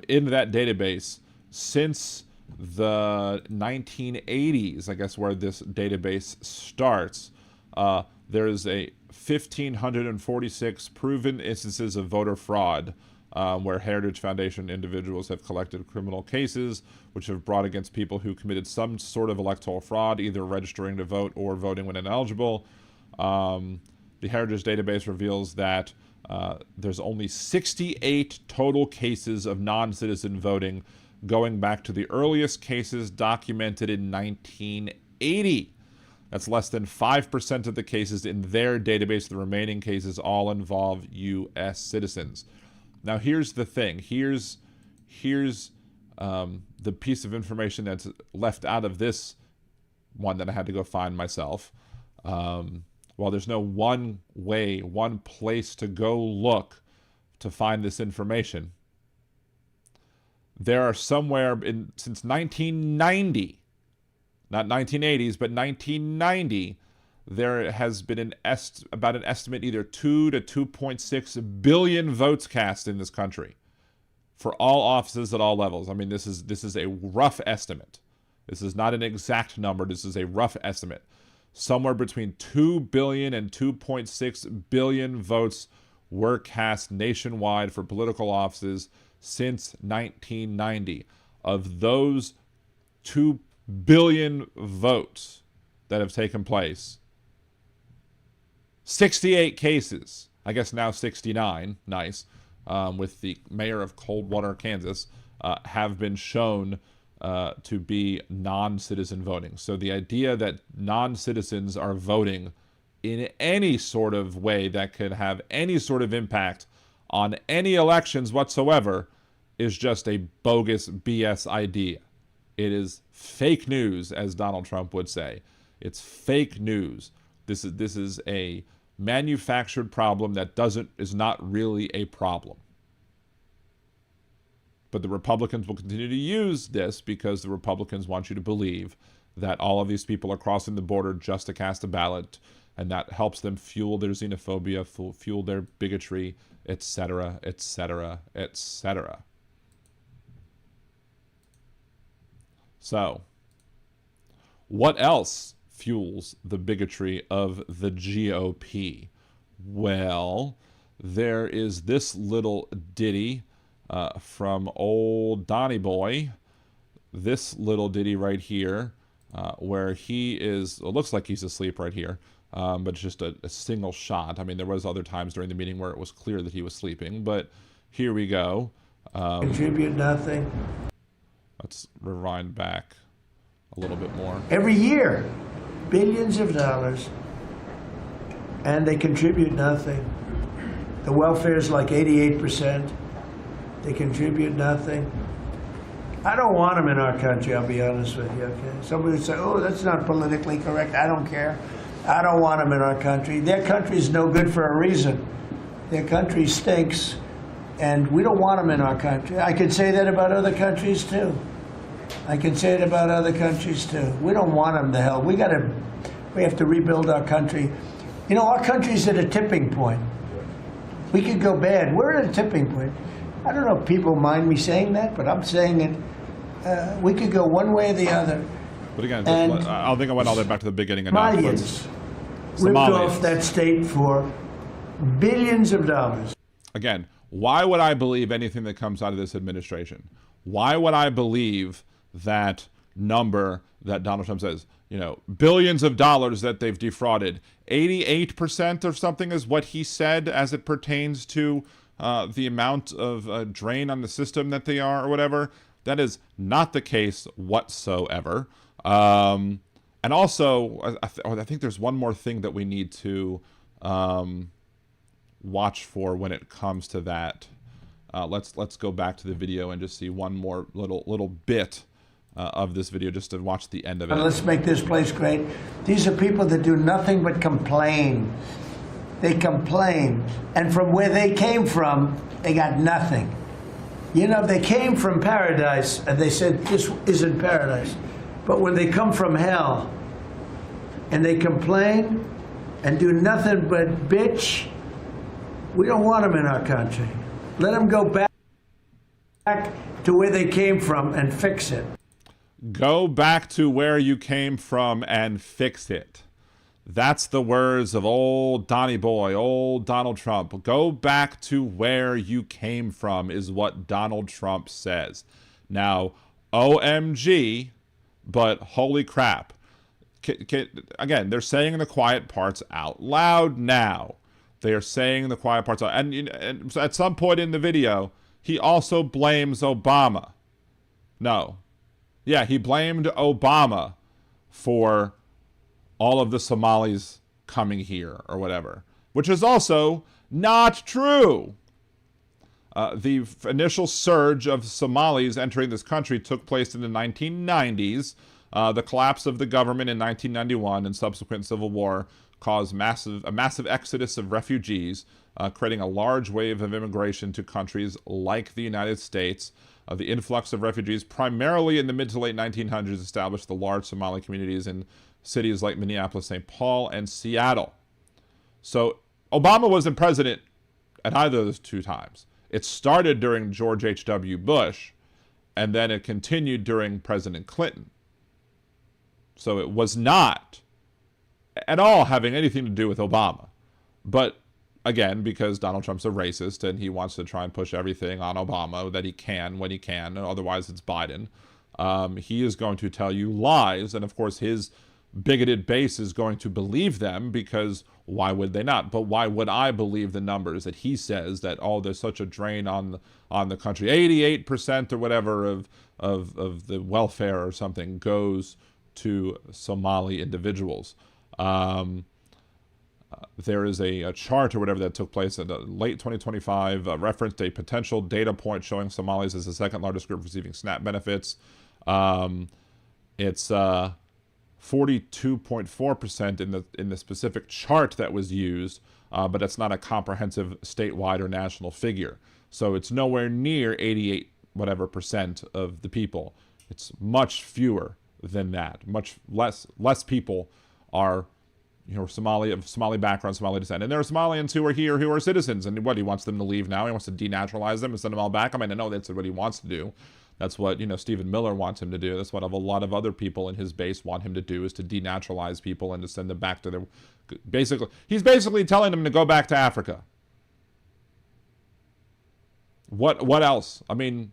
In that database, since the 1980s, I guess where this database starts, there's a 1,546 proven instances of voter fraud where Heritage Foundation individuals have collected criminal cases which have brought against people who committed some sort of electoral fraud, either registering to vote or voting when ineligible. The Heritage database reveals that there's only 68 total cases of non-citizen voting going back to the earliest cases documented in 1980. That's less than 5% of the cases in their database. The remaining cases all involve U.S. citizens. Now, here's the thing. Here's the piece of information that's left out of this one that I had to go find myself. While there's no one place to go look to find this information, there are somewhere since 1990, not 1980s, but 1990, there has been about an estimate either 2 to 2.6 billion votes cast in this country for all offices at all levels. I mean, this is a rough estimate. This is not an exact number. This is a rough estimate. Somewhere between 2 billion and 2.6 billion votes were cast nationwide for political offices since 1990. Of those 2 billion votes that have taken place, 68 cases, I guess now 69, nice, with the mayor of Coldwater, Kansas, have been shown to be non-citizen voting. So the idea that non-citizens are voting in any sort of way that could have any sort of impact on any elections whatsoever is just a bogus BS idea. It is fake news, as Donald Trump would say. It's fake news. This is a manufactured problem that is not really a problem. But the Republicans will continue to use this because the Republicans want you to believe that all of these people are crossing the border just to cast a ballot, and that helps them fuel their xenophobia, fuel their bigotry, etc., etc., etc. So, what else fuels the bigotry of the GOP? Well, there is this little ditty from old Donny Boy. This little ditty right here, where he is, it looks like he's asleep right here, but it's just a single shot. I mean, there was other times during the meeting where it was clear that he was sleeping, but here we go. Contribute nothing. Let's rewind back a little bit more. Every year, billions of dollars, and they contribute nothing. The welfare is like 88%. They contribute nothing. I don't want them in our country, I'll be honest with you, okay? Somebody would say, oh, that's not politically correct. I don't care. I don't want them in our country. Their country's no good for a reason. Their country stinks, and we don't want them in our country. I could say that about other countries, too. I can say it about other countries, too. We don't want them to hell. We have to rebuild our country. You know, our country's at a tipping point. We could go bad. We're at a tipping point. I don't know if people mind me saying that, but I'm saying it. We could go one way or the other. But again, I think I went all the way back to the beginning. Somalians ripped off that state for billions of dollars. Again, why would I believe anything that comes out of this administration? Why would I believe that number that Donald Trump says, you know, billions of dollars that they've defrauded? 88% or something is what he said as it pertains to the amount of drain on the system that they are or whatever. That is not the case whatsoever. And also, I think there's one more thing that we need to watch for when it comes to that. Let's go back to the video and just see one more little bit of this video just to watch the end of it. Let's make this place great. These are people that do nothing but complain. They complain. And from where they came from, they got nothing. You know, they came from paradise, and they said, this isn't paradise. But when they come from hell, and they complain, and do nothing but bitch, we don't want them in our country. Let them go back to where they came from and fix it. Go back to where you came from and fix it. That's the words of old Donny Boy, old Donald Trump. Go back to where you came from is what Donald Trump says. Now, OMG, but holy crap. Again, they're saying the quiet parts out loud now. They are saying the quiet parts out. And at some point in the video, he also blames Obama. No. Yeah, he blamed Obama for all of the Somalis coming here or whatever, which is also not true. The initial surge of Somalis entering this country took place in the 1990s. The collapse of the government in 1991 and subsequent civil war caused a massive exodus of refugees, creating a large wave of immigration to countries like the United States. The influx of refugees, primarily in the mid to late 1900s, established the large Somali communities in cities like Minneapolis, St. Paul, and Seattle. So Obama wasn't president at either of those two times. It started during George H.W. Bush, and then it continued during President Clinton. So it was not at all having anything to do with Obama. But again, because Donald Trump's a racist and he wants to try and push everything on Obama that he can when he can, and otherwise it's Biden, he is going to tell you lies. And of course, his bigoted base is going to believe them, because why would they not? But why would I believe the numbers that he says that, oh, there's such a drain on the country, 88% or whatever of the welfare or something goes to Somali individuals. There is a chart or whatever that took place in late 2025, referenced a potential data point showing Somalis as the second largest group receiving SNAP benefits. It's 42.4% in the specific chart that was used, but it's not a comprehensive statewide or national figure. So it's nowhere near 88%. whatever percent of the people. It's much fewer than that. Much less people are, Somali, of Somali background, Somali descent. And there are Somalians who are here who are citizens. And what, he wants them to leave now? He wants to denaturalize them and send them all back? I mean, I know that's what he wants to do. That's what, Stephen Miller wants him to do. That's what a lot of other people in his base want him to do, is to denaturalize people and to send them back to their... He's basically telling them to go back to Africa. What else? I mean,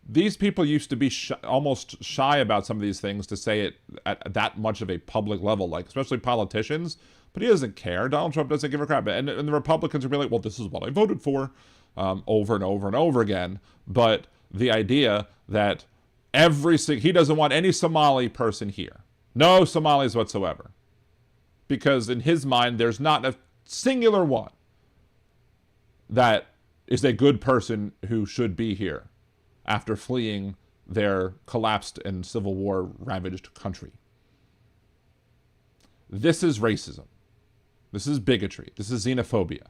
these people used to be almost shy about some of these things, to say it at that much of a public level, like especially politicians. But he doesn't care. Donald Trump doesn't give a crap. And the Republicans will be like, well, this is what I voted for, over and over and over again. But the idea that he doesn't want any Somali person here. No Somalis whatsoever. Because in his mind, there's not a singular one that is a good person who should be here after fleeing their collapsed and civil war ravaged country. This is racism. This is bigotry. This is xenophobia.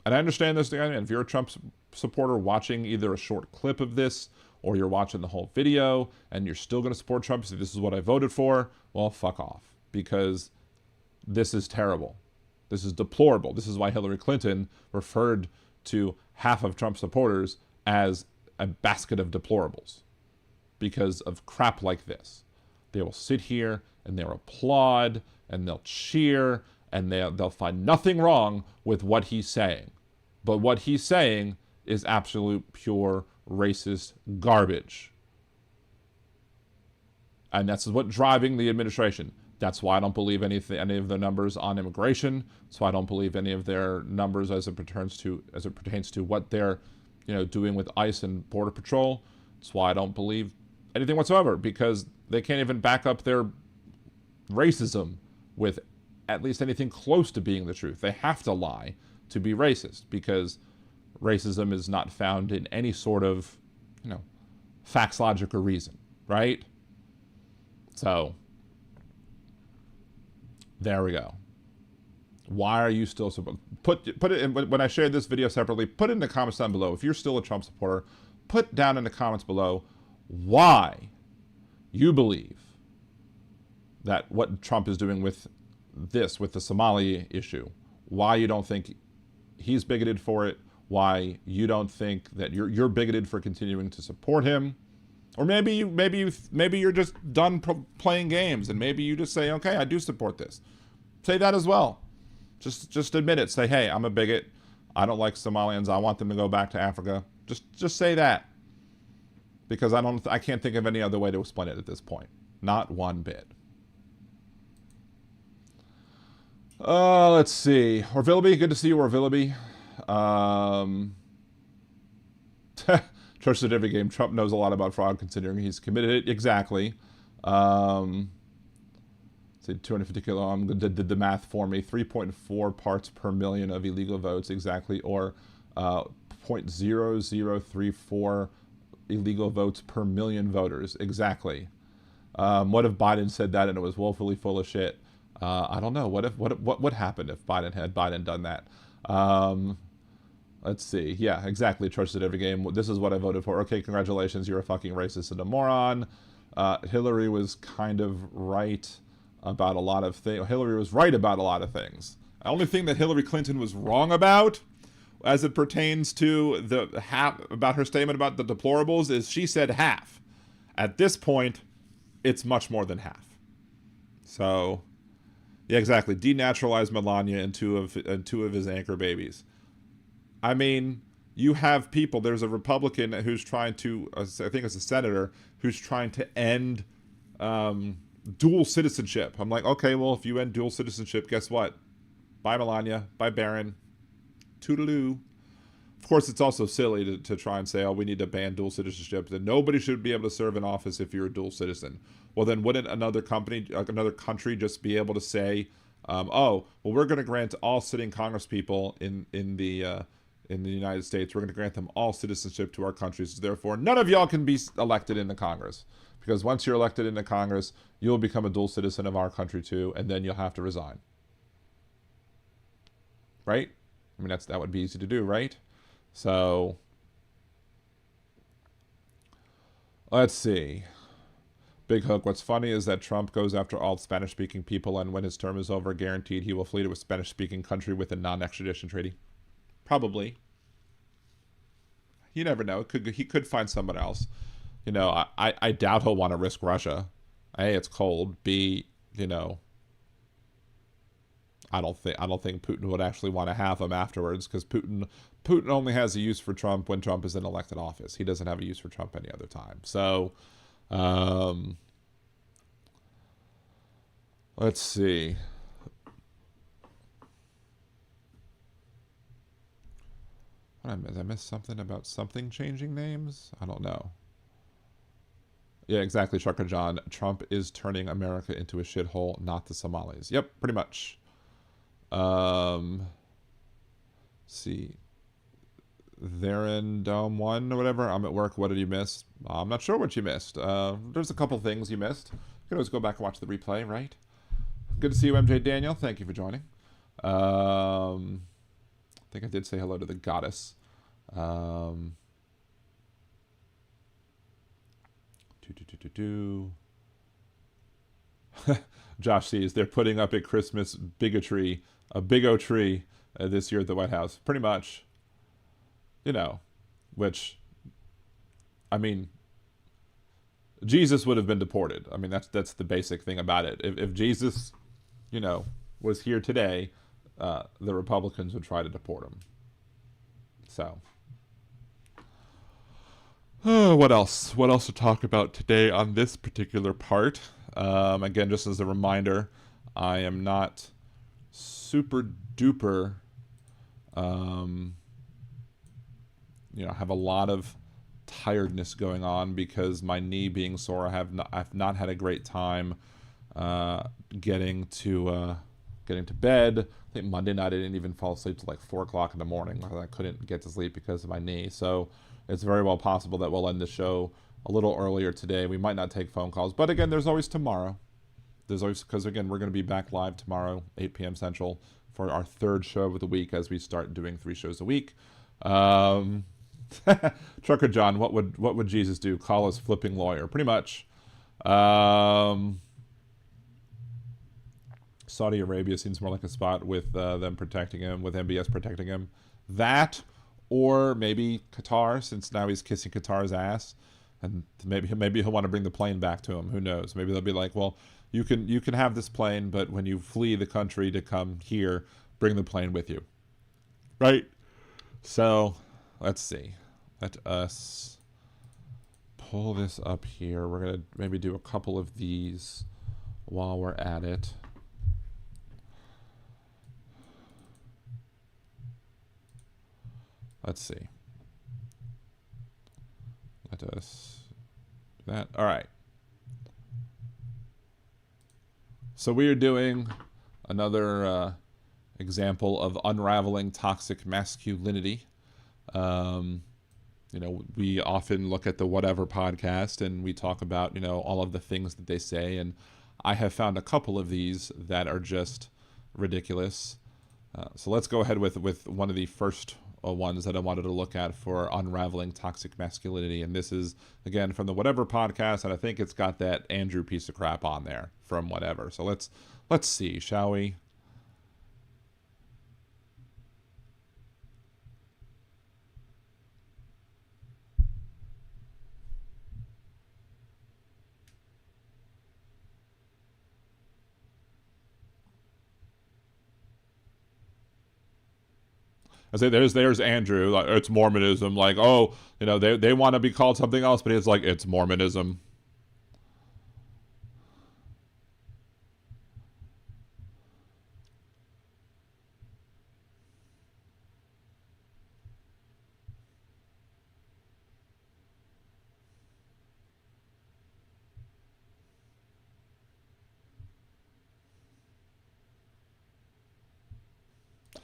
And I understand this. And if you're a Trump supporter watching either a short clip of this, or you're watching the whole video and you're still going to support Trump, so this is what I voted for, well, fuck off. Because this is terrible. This is deplorable. This is why Hillary Clinton referred to half of Trump supporters as a basket of deplorables, because of crap like this. They will sit here and they'll applaud and they'll cheer and they'll find nothing wrong with what he's saying. But what he's saying is absolute pure racist garbage. And that's what's driving the administration. That's why I don't believe any of the numbers on immigration. That's why I don't believe any of their numbers as it pertains to what they're doing with ICE and Border Patrol. That's why I don't believe anything whatsoever, because they can't even back up their racism with at least anything close to being the truth. They have to lie to be racist, because racism is not found in any sort of, facts, logic, or reason, right? So, there we go. Why are you still put it in, when I shared this video separately, put it in the comments down below. If you're still a Trump supporter, put down in the comments below why you believe that what Trump is doing with the Somali issue, why you don't think he's bigoted for it, why you don't think that you're bigoted for continuing to support him. Or maybe you're just done playing games, and maybe you just say, okay, I do support this. Say that as well. Just admit it. Say, hey, I'm a bigot. I don't like Somalians. I want them to go back to Africa. Just say that. Because I can't think of any other way to explain it at this point. Not one bit. Let's see. Orvilleby, good to see you, Orvilleby. Church at every game. Trump knows a lot about fraud, considering he's committed it. Exactly. Say 250 kilo. Did the math for me. 3.4 parts per million of illegal votes, exactly, or 0.0034 illegal votes per million voters, exactly. What if Biden said that and it was woefully full of shit? I don't know. What would happen if Biden had done that? Let's see. Yeah, exactly. Church at every game. This is what I voted for. Okay, congratulations. You're a fucking racist and a moron. Hillary was kind of right about a lot of things. Hillary was right about a lot of things. The only thing that Hillary Clinton was wrong about, as it pertains to the about her statement about the deplorables, is she said half. At this point, it's much more than half. So, yeah, exactly. Denaturalize Melania and two of his anchor babies. I mean, you have people. There's a Republican who's trying to, I think it's a senator, who's trying to end dual citizenship. I'm like, okay, well, if you end dual citizenship, guess what? Bye, Melania. Bye, Barron. Toodaloo. Of course, it's also silly to try and say, oh, we need to ban dual citizenship, that nobody should be able to serve in office if you're a dual citizen. Well, then wouldn't another country just be able to say, oh, well, we're going to grant all sitting congresspeople in the United States, we're going to grant them all citizenship to our countries. Therefore, none of y'all can be elected into Congress. Because once you're elected into Congress, you'll become a dual citizen of our country too, and then you'll have to resign. Right? I mean, that would be easy to do, right? So, Let's see. Big Hook, what's funny is that Trump goes after all Spanish-speaking people, and when his term is over, guaranteed he will flee to a Spanish-speaking country with a non-extradition treaty. Probably. You never know. He could find someone else. You know, I doubt he'll want to risk Russia. A, it's cold. B, you know, I don't think Putin would actually want to have him afterwards, because Putin only has a use for Trump when Trump is in elected office. He doesn't have a use for Trump any other time. So, let's see. Did I miss something about something changing names? I don't know. Yeah, exactly, Trucker John. Trump is turning America into a shithole, not the Somalis. Yep, pretty much. See. Therein Dome 1 or whatever. I'm at work. What did you miss? I'm not sure what you missed. There's a couple things you missed. You can always go back and watch the replay, right? Good to see you, MJ Daniel. Thank you for joining. I think I did say hello to the goddess. Josh sees they're putting up a Christmas bigotry, this year at the White House. Pretty much. You know, which, I mean, Jesus would have been deported. I mean, that's the basic thing about it. If Jesus, you know, was here today, the Republicans would try to deport him. So, what else? What else to talk about today on this particular part? Again, just as a reminder, I am not super duper, you know, have a lot of tiredness going on because my knee being sore. I've not had a great time getting to bed. I think Monday night I didn't even fall asleep till like 4 o'clock in the morning. I couldn't get to sleep because of my knee. So it's very well possible that we'll end the show a little earlier today. We might not take phone calls, but again, there's always tomorrow. There's always, because again, we're going to be back live tomorrow, 8 p.m. Central, for our 3rd show of the week as we start doing 3 shows a week. Trucker John, what would Jesus do? Call us flipping lawyer, pretty much. Saudi Arabia seems more like a spot with them protecting him, with MBS protecting him. That, or maybe Qatar, since now he's kissing Qatar's ass, and maybe he'll want to bring the plane back to him. Who knows? Maybe they'll be like, well, you can have this plane, but when you flee the country to come here, bring the plane with you, right? So. Let's see. Let us pull this up here. We're going to maybe do a couple of these while we're at it. Let's see. Let us do that. All right. So we are doing another example of unraveling toxic masculinity. You know, we often look at the Whatever podcast and we talk about, you know, all of the things that they say. And I have found a couple of these that are just ridiculous. So let's go ahead with one of the first ones that I wanted to look at for unraveling toxic masculinity. And this is, again, from the Whatever podcast. And I think it's got that Andrew piece of crap on there from Whatever. So let's see, shall we? I say there's Andrew, like, it's Mormonism, like, oh, you know, they want to be called something else, but it's like, it's Mormonism.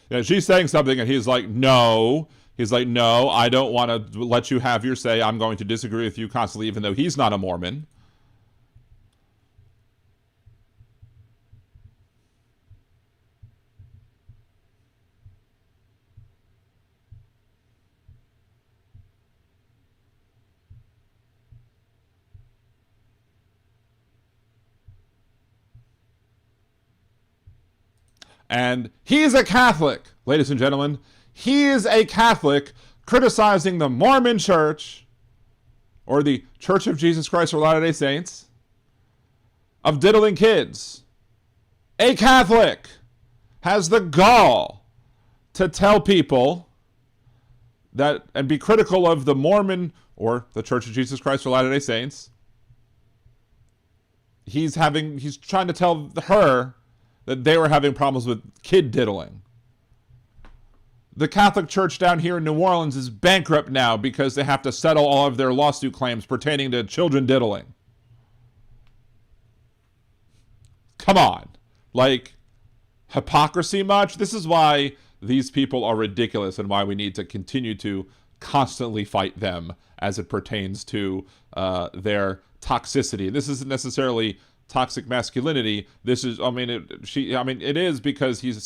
Yeah, she's saying something, and he's like, no. He's like, no, I don't want to let you have your say. I'm going to disagree with you constantly, even though he's not a Mormon. And he's a Catholic, ladies and gentlemen. He is a Catholic criticizing the Mormon Church, or the Church of Jesus Christ of Latter-day Saints, of diddling kids. A Catholic has the gall to tell people that, and be critical of the Mormon, or the Church of Jesus Christ of Latter-day Saints. He's trying to tell her that they were having problems with kid diddling. The Catholic Church down here in New Orleans is bankrupt now because they have to settle all of their lawsuit claims pertaining to children diddling. Come on. Like, hypocrisy much? This is why these people are ridiculous and why we need to continue to constantly fight them as it pertains to their toxicity. This isn't necessarily toxic masculinity. This is, it is because he's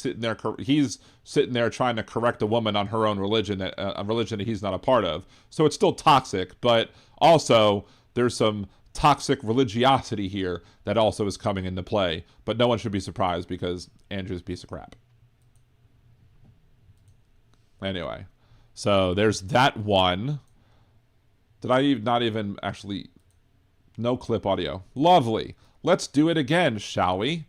sitting there trying to correct a woman on her own religion, a religion that he's not a part of. So it's still toxic, but also there's some toxic religiosity here that also is coming into play. But no one should be surprised because Andrew's a piece of crap. Anyway, so there's that one. Did I not even actually... No clip audio. Lovely. Let's do it again, shall we?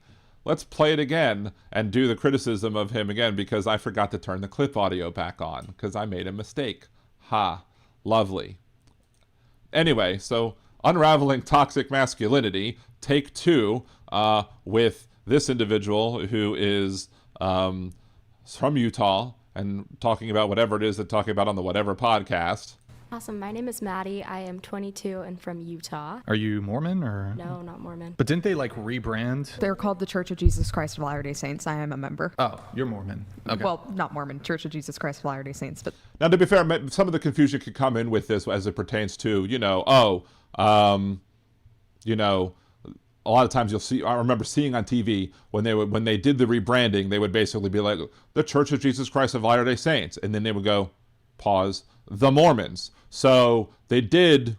Let's play it again and do the criticism of him again because I forgot to turn the clip audio back on because I made a mistake. Ha. Lovely. Anyway, so unraveling toxic masculinity, take 2, with this individual who is from Utah and talking about whatever it is they're talking about on the Whatever podcast. Awesome. My name is Maddie. I am 22 and from Utah. Are you Mormon or? No, not Mormon. But didn't they like rebrand? They're called the Church of Jesus Christ of Latter-day Saints. I am a member. Oh, you're Mormon. Okay. Well, not Mormon. Church of Jesus Christ of Latter-day Saints. But now, to be fair, some of the confusion could come in with this as it pertains to, a lot of times you'll see, I remember seeing on TV when they did the rebranding, they would basically be like, the Church of Jesus Christ of Latter-day Saints. And then they would go, pause, the Mormons. So they did,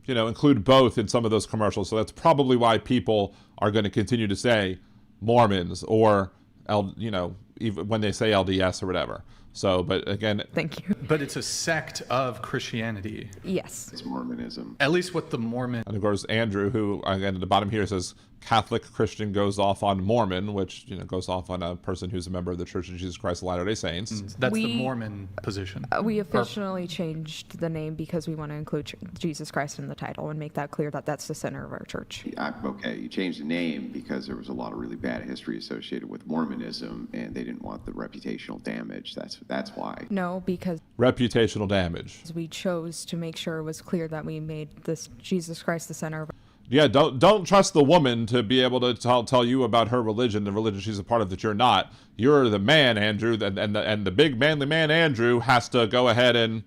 include both in some of those commercials. So that's probably why people are going to continue to say Mormons or, even when they say LDS or whatever. So, but again... Thank you. But it's a sect of Christianity. Yes. It's Mormonism. At least what the Mormon... And of course, Andrew, who, again, at the bottom here says, Catholic Christian goes off on Mormon, which, goes off on a person who's a member of the Church of Jesus Christ of Latter-day Saints. That's the Mormon position. We officially changed the name because we want to include Jesus Christ in the title and make that clear that that's the center of our church. Okay, you changed the name because there was a lot of really bad history associated with Mormonism, and they didn't want the reputational damage. That's why. No, because... Reputational damage. We chose to make sure it was clear that we made this Jesus Christ the center of... Yeah, don't trust the woman to be able to tell you about her religion, the religion she's a part of that you're not. You're the man, Andrew, and the big manly man, Andrew, has to go ahead and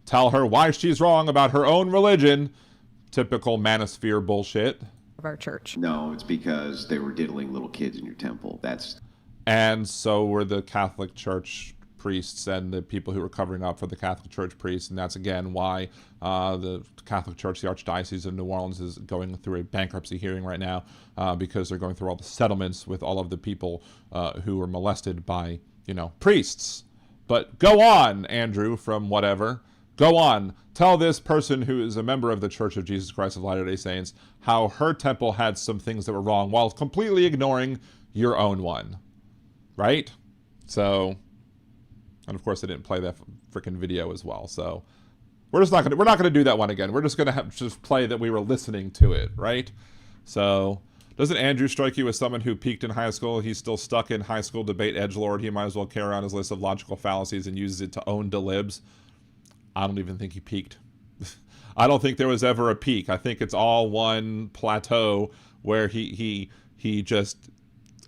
tell her why she's wrong about her own religion. Typical manosphere bullshit. Of our church. No, it's because they were diddling little kids in your temple. And so were the Catholic Church priests and the people who were covering up for the Catholic Church priests, and that's again why the Catholic Church, the Archdiocese of New Orleans, is going through a bankruptcy hearing right now because they're going through all the settlements with all of the people who were molested by, priests. But go on, Andrew, from whatever. Go on. Tell this person who is a member of the Church of Jesus Christ of Latter-day Saints how her temple had some things that were wrong while completely ignoring your own one. Right? So... And of course, they didn't play that freaking video as well. So we're not gonna do that one again. We're just gonna just play that we were listening to it, right? So doesn't Andrew strike you as someone who peaked in high school? He's still stuck in high school debate edgelord. He might as well carry on his list of logical fallacies and uses it to own delibs. I don't even think he peaked. I don't think there was ever a peak. I think it's all one plateau where he just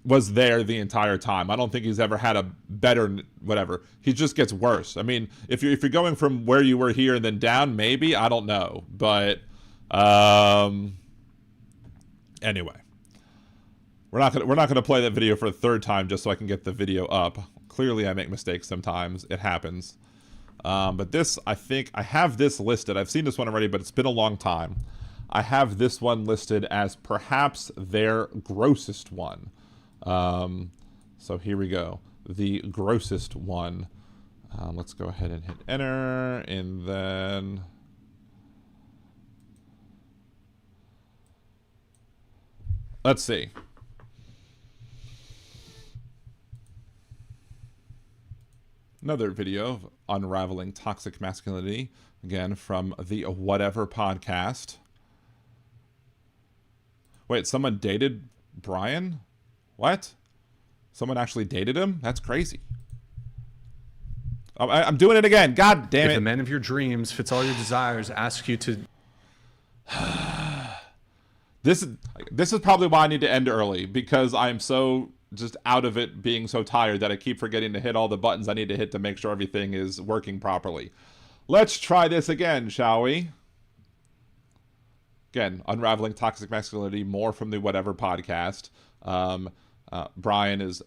was there the entire time. I don't think he's ever had a better whatever. He just gets worse. I mean, if you're going from where you were here and then down, maybe, I don't know. But anyway, we're not gonna play that video for a third time just so I can get the video up. Clearly, I make mistakes sometimes. It happens. But this, I think I have this listed. I've seen this one already, but it's been a long time. I have this one listed as perhaps their grossest one. So here we go. The grossest one. Let's go ahead and hit enter, and then let's see. Another video of unraveling toxic masculinity, again from the Whatever podcast. Wait, someone dated Brian? What? Someone actually dated him? That's crazy. I'm doing it again. God damn it. If the man of your dreams fits all your desires, ask you to... This is probably why I need to end early, because I'm so just out of it, being so tired that I keep forgetting to hit all the buttons I need to hit to make sure everything is working properly. Let's try this again, shall we? Again, unraveling toxic masculinity, more from the Whatever podcast. Brian is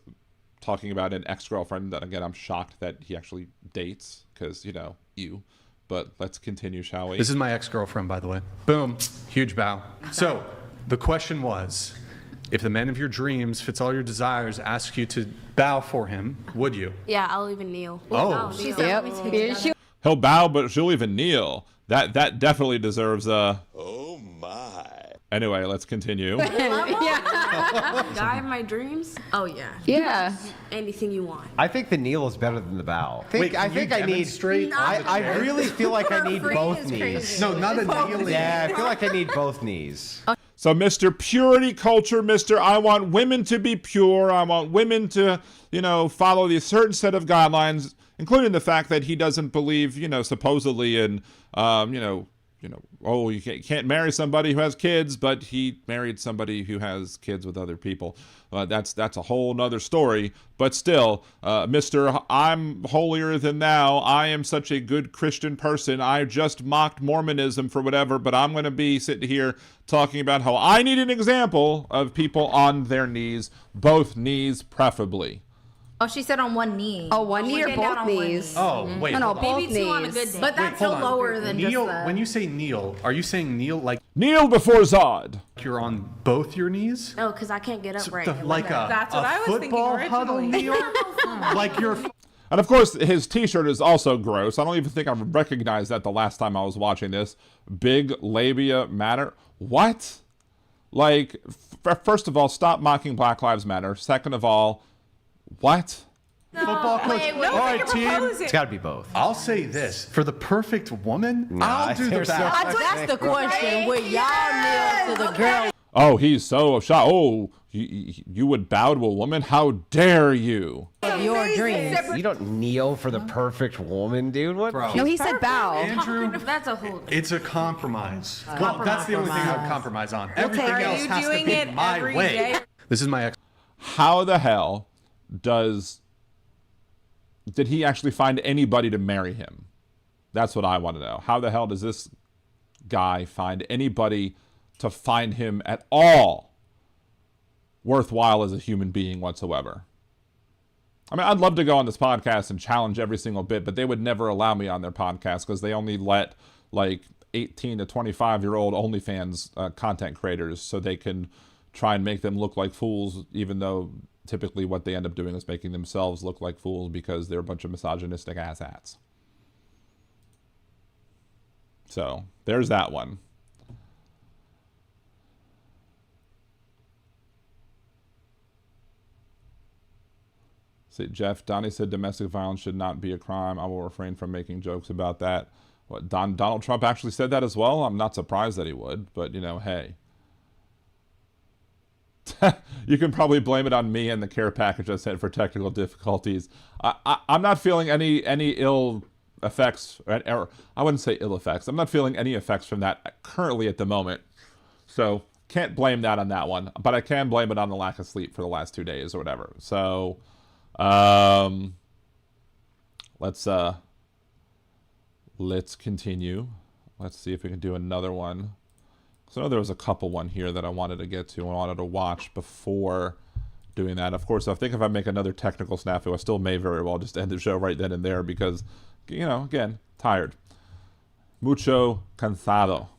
talking about an ex-girlfriend that, again, I'm shocked that he actually dates, because, you know, you. But let's continue, shall we? This is my ex-girlfriend, by the way. Boom. Huge bow. So, the question was, if the man of your dreams fits all your desires, asks you to bow for him, would you? Yeah, I'll even kneel. Oh. She said, He'll bow, but she'll even kneel. That definitely deserves a... Oh my. Anyway, let's continue. Guy of my dreams? Oh, yeah. Yeah. Anything you want. I think the kneel is better than the bow. I really feel like I need both knees. No, not a kneeling. Yeah, I feel like I need both knees. So Mr. Purity Culture, Mr. I want women to be pure. I want women to, you know, follow the certain set of guidelines, including the fact that he doesn't believe, you know, supposedly in, oh, you can't marry somebody who has kids, but he married somebody who has kids with other people. That's a whole nother story. But still, Mr. I'm holier than thou. I am such a good Christian person. I just mocked Mormonism for whatever, but I'm going to be sitting here talking about how I need an example of people on their knees, both knees preferably. Oh, she said on one knee. Oh, one knee or both knees? Oh, wait. No, hold on. both knees. But that's Hold on. lower than kneel, just the... When you say kneel, are you saying kneel like Kneel before Zod. you're on both your knees? No, because I can't get up right. Like a That's what I was thinking football huddle originally. kneel? Like you're... And of course, his t-shirt is also gross. I don't even think I recognized that the last time I was watching this. Big labia matter. What? Like, first of all, stop mocking Black Lives Matter. Second of all, what? Football coach. wait, All right, team. It's got to be both. I'll say this. For the perfect woman, I'll do the there's back. That's the question. Would y'all kneel to the girl? Oh, he's so shocked. Oh, you would bow to a woman? How dare you? Your dreams. You don't kneel for the perfect woman, dude. What? Bro. No, he said bow. Andrew, That's a whole... it's a compromise. Well, that's the only thing I would compromise on. Everything Are else you has to doing be it my every way. day? This is my ex. How the hell did he actually find anybody to marry him? That's what I want to know. How the hell does this guy find anybody to find him at all worthwhile as a human being whatsoever? I mean, I'd love to go on this podcast and challenge every single bit, but they would never allow me on their podcast because they only let like 18 to 25-year-old OnlyFans content creators so they can try and make them look like fools, even though typically what they end up doing is making themselves look like fools because they're a bunch of misogynistic asshats. So, there's that one. See, Jeff, Donnie said domestic violence should not be a crime. I will refrain from making jokes about that. What, Donald Trump actually said that as well? I'm not surprised that he would, but, you know, hey. You can probably blame it on me and the care package I sent for technical difficulties. I'm not feeling any ill effects, or I wouldn't say ill effects. I'm not feeling any effects from that currently at the moment. So, can't blame that on that one. But I can blame it on the lack of sleep for the last 2 days or whatever. So... let's continue. Let's see if we can do another one. So I know there was a couple here that I wanted to get to and wanted to watch before doing that. Of course, I think if I make another technical snafu, I still may very well just end the show right then and there because, you know, again, tired. Mucho cansado.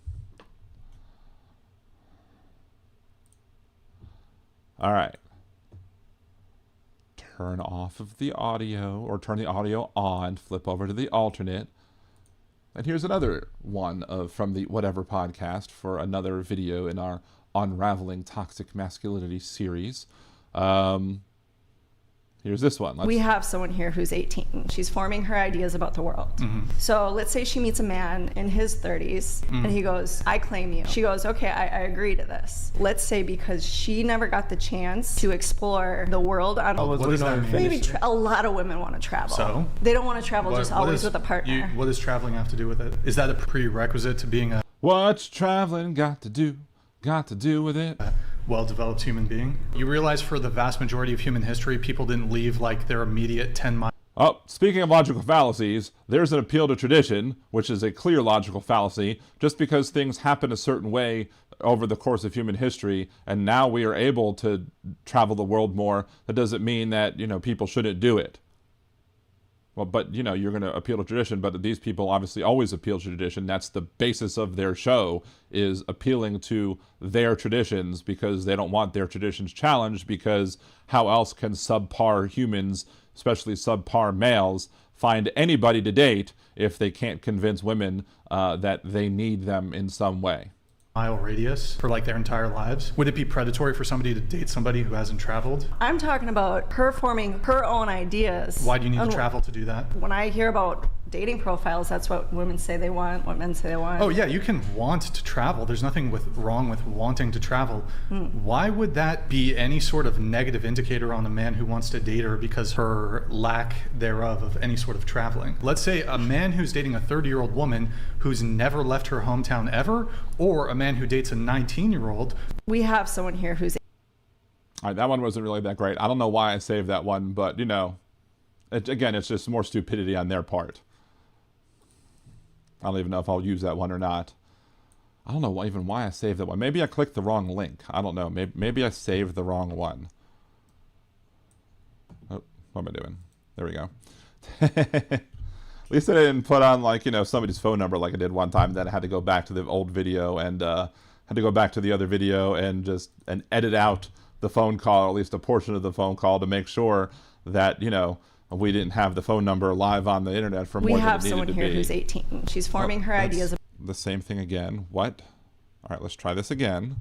All right. turn off of the audio, or turn the audio on, flip over to the alternate. And here's another one from the Whatever podcast for another video in our Unraveling Toxic Masculinity series. Here's this one. We have someone here who's 18. She's forming her ideas about the world. So let's say she meets a man in his 30s and he goes, I claim you. She goes, okay, I agree to this. Let's say because she never got the chance to explore the world on what does that mean? maybe a lot of women want to travel. So? They don't want to travel just always with a partner. What does traveling have to do with it? Is that a prerequisite to being a What's traveling got to do with it? Well-developed human being? You realize for the vast majority of human history, people didn't leave like their immediate 10 miles. Oh, speaking of logical fallacies, there's an appeal to tradition, which is a clear logical fallacy. Just because things happen a certain way over the course of human history, and now we are able to travel the world more, that doesn't mean that, people shouldn't do it. Well, but, you're going to appeal to tradition, but these people obviously always appeal to tradition. That's the basis of their show, is appealing to their traditions because they don't want their traditions challenged, because how else can subpar humans, especially subpar males, find anybody to date if they can't convince women that they need them in some way? Mile radius for like their entire lives? Would it be predatory for somebody to date somebody who hasn't traveled? I'm talking about her forming her own ideas. Why do you need to travel to do that? When I hear about dating profiles, that's what women say they want, what men say they want. Oh yeah, you can want to travel. There's nothing wrong with wanting to travel. Why would that be any sort of negative indicator on a man who wants to date her because her lack thereof of any sort of traveling? Let's say a man who's dating a 30-year-old woman who's never left her hometown ever, or a man who dates a 19-year-old. We have someone here who's... All right, that one wasn't really that great. I don't know why I saved that one, but, again, it's just more stupidity on their part. I don't even know if I'll use that one or not. I don't know even why I saved that one. Maybe I clicked the wrong link. I don't know. Maybe I saved the wrong one. Oh, what am I doing? There we go. At least I didn't put on, somebody's phone number like I did one time. Then I had to go back to the old video and had to go back to the other video and edit out the phone call, or at least a portion of the phone call, to make sure that, we didn't have the phone number live on the internet for more than it needed to be. We have someone here who's 18. She's forming her ideas. The same thing again. What? All right, let's try this again.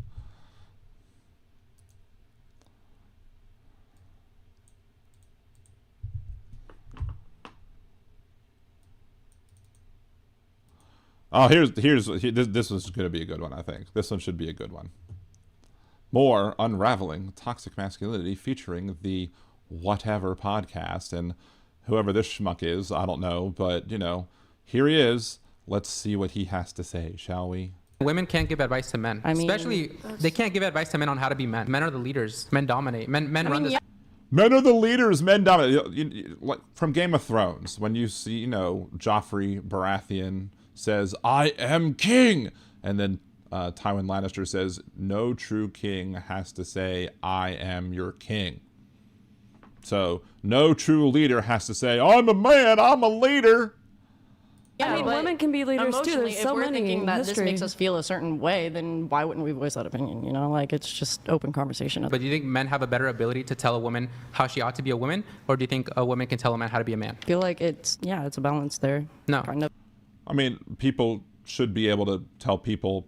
Oh, this was going to be a good one, I think. This one should be a good one. More Unraveling Toxic Masculinity, featuring the Whatever podcast, and whoever this schmuck is, I don't know, but here he is. Let's see what he has to say, shall we? Women can't give advice to men. Especially, they can't give advice to men on how to be men. Men are the leaders. Men dominate. Men run this. Men are the leaders. Men dominate. Like from Game of Thrones, when you see, Joffrey Baratheon says, "I am king," and then Tywin Lannister says, "No true king has to say, I am your king." So no true leader has to say, "I'm a man, I'm a leader." Yeah, women can be leaders too. There's so if we're many thinking in that history. this makes us feel a certain way, then why wouldn't we voice that opinion? It's just open conversation. But do you think men have a better ability to tell a woman how she ought to be a woman, or do you think a woman can tell a man how to be a man? I feel like it's a balance there. No. Kind of. I mean, people should be able to tell people,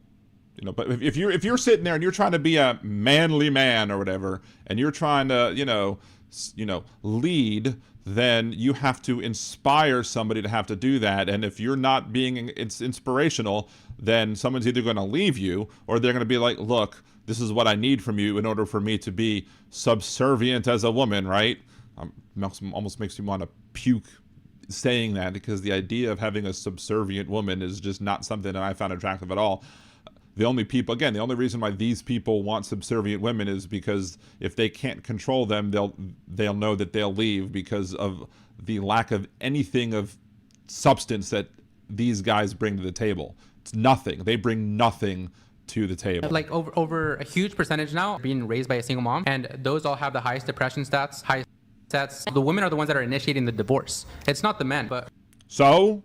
but if you're sitting there and you're trying to be a manly man or whatever, and you're trying to, lead, then you have to inspire somebody to have to do that. And if you're not being inspirational, then someone's either going to leave you, or they're going to be like, "Look, this is what I need from you in order for me to be subservient as a woman," right? Almost makes me want to puke saying that, because the idea of having a subservient woman is just not something that I found attractive at all. The only reason why these people want subservient women is because if they can't control them, they'll know that they'll leave, because of the lack of anything of substance that these guys bring to the table. It's nothing. They bring nothing to the table. Like over a huge percentage now being raised by a single mom, and those all have the highest depression stats, highest stats. The women are the ones that are initiating the divorce. It's not the men, but... So...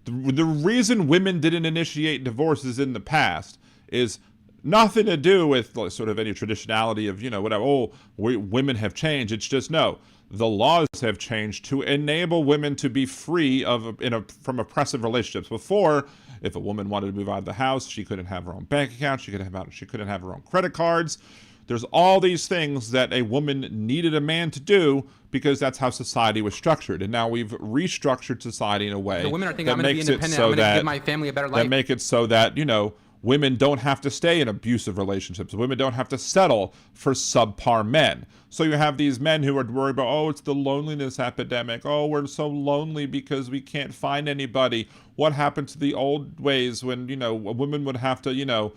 The reason women didn't initiate divorces in the past is nothing to do with sort of any traditionality of, you know, whatever, oh, women have changed. It's just, no, the laws have changed to enable women to be free from oppressive relationships. Before, if a woman wanted to move out of the house, she couldn't have her own bank account, she couldn't have her own credit cards. There's all these things that a woman needed a man to do because that's how society was structured. And now we've restructured society in a way The women are thinking, that I'm going to be makes it independent, so I'm going to that give my family a better life. that make it so that, you know, women don't have to stay in abusive relationships. Women don't have to settle for subpar men. So you have these men who are worried about, oh, it's the loneliness epidemic. Oh, we're so lonely because we can't find anybody. What happened to the old ways when, you know, a woman would have to, you know,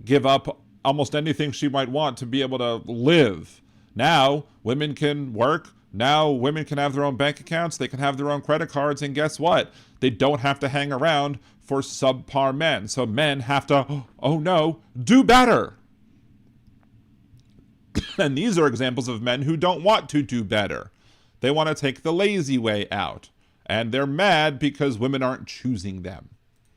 give up almost anything she might want to be able to live. Now, women can work. Now, women can have their own bank accounts. They can have their own credit cards. And guess what? They don't have to hang around for subpar men. So men have to, oh no, do better. And these are examples of men who don't want to do better. They want to take the lazy way out. And they're mad because women aren't choosing them.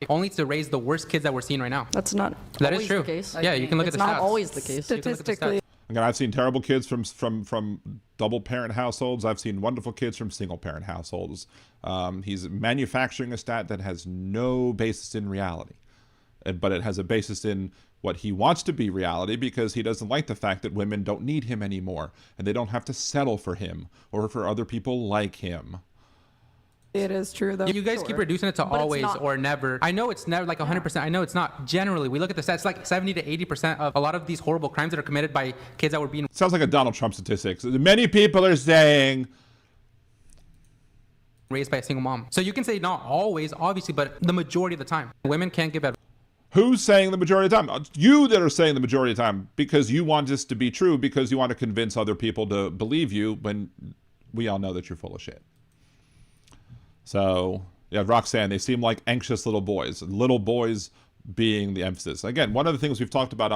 Only to raise the worst kids that we're seeing right now. That's not That is always true. the case. Yeah, you can look at the stats. It's not always the case. Statistically. Again, I've seen terrible kids from double parent households. I've seen wonderful kids from single parent households. He's manufacturing a stat that has no basis in reality, but it has a basis in what he wants to be reality because he doesn't like the fact that women don't need him anymore and they don't have to settle for him or for other people like him. It is true, though. You guys keep reducing it to But it's always not. or never. I know it's never like 100%. I know it's not. Generally, we look at the stats, like 70 to 80% of a lot of these horrible crimes that are committed by kids that were being Sounds like a Donald Trump statistic. Many people are saying raised by a single mom. So you can say not always, obviously, but the majority of the time. Women can't give advice. Who's saying the majority of the time? You that are saying the majority of the time because you want this to be true, because you want to convince other people to believe you when we all know that you're full of shit. So, yeah, Roxanne, they seem like anxious little boys being the emphasis. Again, one of the things we've talked about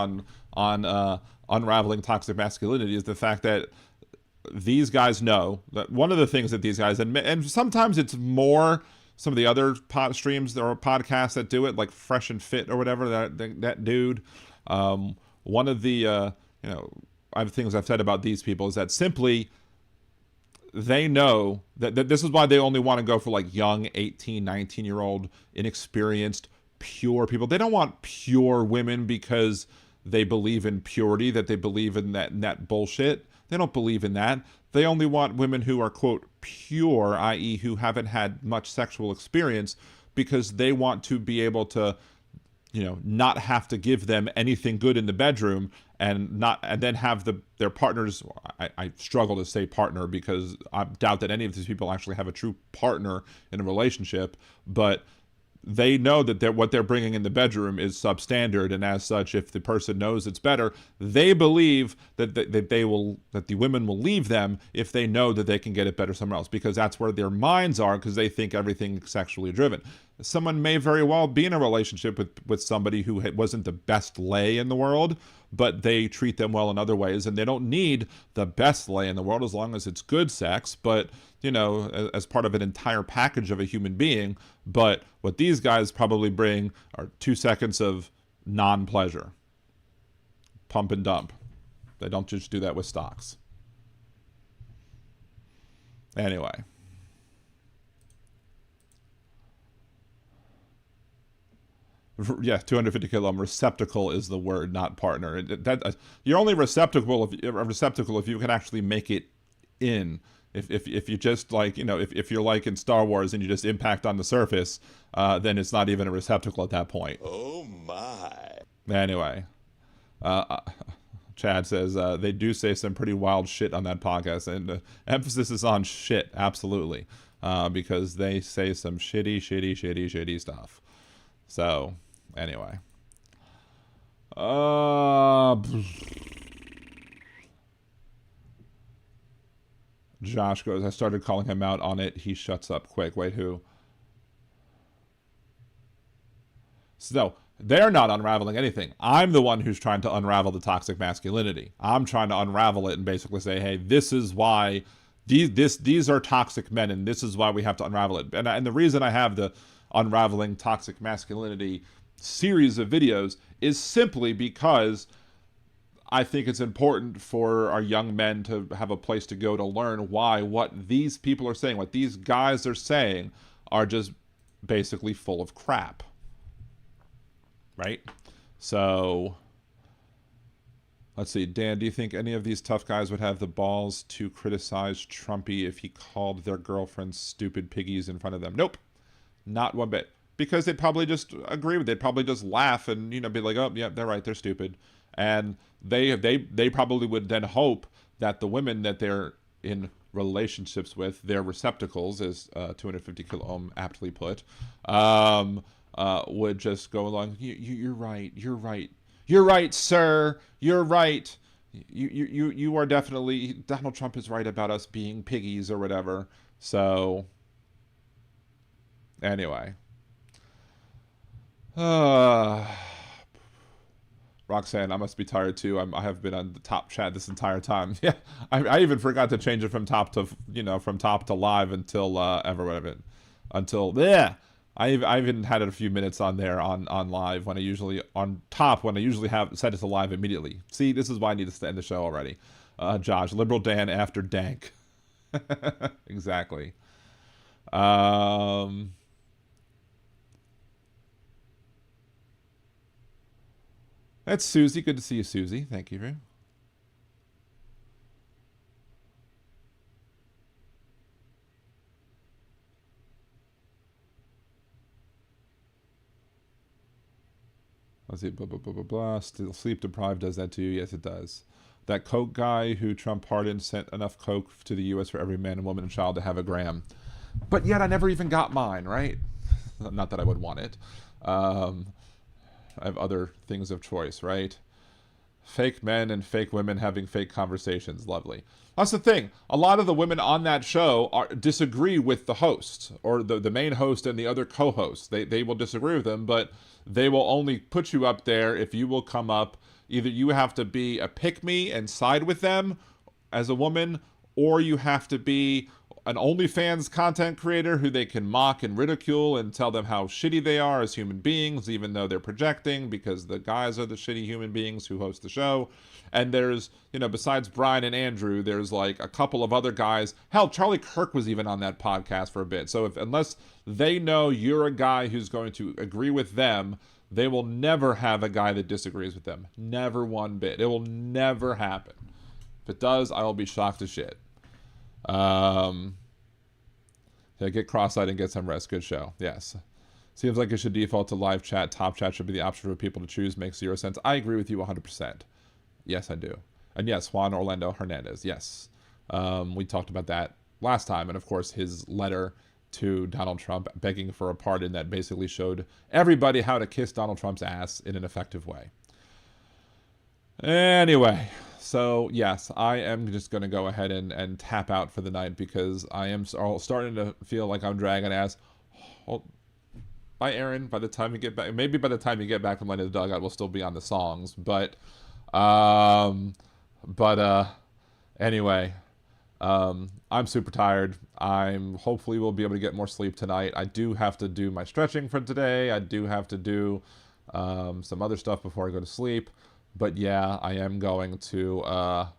on unraveling toxic masculinity is the fact that these guys know that one of the things that these guys admit, and sometimes it's more some of the other streams or podcasts that do it, like Fresh and Fit or whatever, that dude. One of the things I've said about these people is that simply they know that this is why they only want to go for like young 18, 19-year-old, inexperienced, pure people. They don't want pure women because they believe in purity, that they believe in that bullshit. They don't believe in that. They only want women who are, quote, pure, i.e. who haven't had much sexual experience, because they want to be able to, not have to give them anything good in the bedroom and then have their partners. I struggle to say partner because I doubt that any of these people actually have a true partner in a relationship, but they know that what they're bringing in the bedroom is substandard, and as such, if the person knows it's better, they believe that the women will leave them if they know that they can get it better somewhere else, because that's where their minds are, because they think everything's sexually driven. Someone may very well be in a relationship with somebody who wasn't the best lay in the world, but they treat them well in other ways, and they don't need the best lay in the world as long as it's good sex, but as part of an entire package of a human being. But what these guys probably bring are 2 seconds of non-pleasure. Pump and dump. They don't just do that with stocks. Anyway. Yeah, 250 kilo receptacle is the word, not partner. You're only receptacle if you can actually make it in. If you just if you're like in Star Wars and you just impact on the surface, then it's not even a receptacle at that point. Oh my. Anyway, Chad says they do say some pretty wild shit on that podcast, and emphasis is on shit, absolutely, because they say some shitty stuff. So, anyway. Josh goes, I started calling him out on it. He shuts up quick. Wait, who? So, they're not unraveling anything. I'm the one who's trying to unravel the toxic masculinity. I'm trying to unravel it and basically say, hey, this is why these are toxic men, and this is why we have to unravel it. And the reason I have the unraveling toxic masculinity series of videos is simply because I think it's important for our young men to have a place to go to learn why what these people are saying, what these guys are saying, are just basically full of crap. Right? So, let's see. Dan, do you think any of these tough guys would have the balls to criticize Trumpy if he called their girlfriends stupid piggies in front of them? Nope. Not one bit. Because they'd probably just agree with it. They'd probably just laugh and, you know, be like, oh, yeah, they're right, they're stupid. And they probably would then hope that the women that they're in relationships with, their receptacles, as 250 Kilo Ohm aptly put, would just go along, you're right, sir, you're right. You are definitely, Donald Trump is right about us being piggies or whatever. So, anyway. Roxanne, I must be tired too. I have been on the top chat this entire time. Yeah, I even forgot to change it from top to, you know, from top to live until I even had it a few minutes on there on live when I usually have set it to live immediately. See, this is why I need to end the show already. Josh, Liberal Dan after Dank. Exactly. That's Susie. Good to see you, Susie. Thank you. Let's see. Blah, blah, blah, blah, blah. Still sleep deprived does that to you? Yes, it does. That Coke guy who Trump pardoned sent enough Coke to the U.S. for every man and woman and child to have a gram. But yet I never even got mine, right? Not that I would want it. I have other things of choice, right? Fake men and fake women having fake conversations. Lovely. That's the thing. A lot of the women on that show disagree with the host, or the main host and the other co-hosts. They will disagree with them, but they will only put you up there if you will come up. Either you have to be a pick-me and side with them as a woman, or you have to be an OnlyFans content creator who they can mock and ridicule and tell them how shitty they are as human beings, even though they're projecting, because the guys are the shitty human beings who host the show. And there's, you know, besides Brian and Andrew, there's like a couple of other guys. Hell, Charlie Kirk was even on that podcast for a bit. So unless they know you're a guy who's going to agree with them, they will never have a guy that disagrees with them. Never one bit. It will never happen. If it does, I will be shocked as shit. Yeah, get cross-eyed and get some rest. Good show. Yes. Seems like it should default to live chat. Top chat should be the option for people to choose. Makes 0 sense. I agree with you 100%. Yes, I do. And yes, Juan Orlando Hernandez. Yes. We talked about that last time. And of course, his letter to Donald Trump begging for a pardon that basically showed everybody how to kiss Donald Trump's ass in an effective way. Anyway. So, yes, I am just going to go ahead and tap out for the night because I am starting to feel like I'm dragging ass. Oh, bye, Aaron. By the time you get back, maybe by the time you get back from Light of the Dugout, we'll still be on the songs. But anyway, I'm super tired. Hopefully we'll be able to get more sleep tonight. I do have to do my stretching for today. I do have to do some other stuff before I go to sleep. But yeah, I am going to call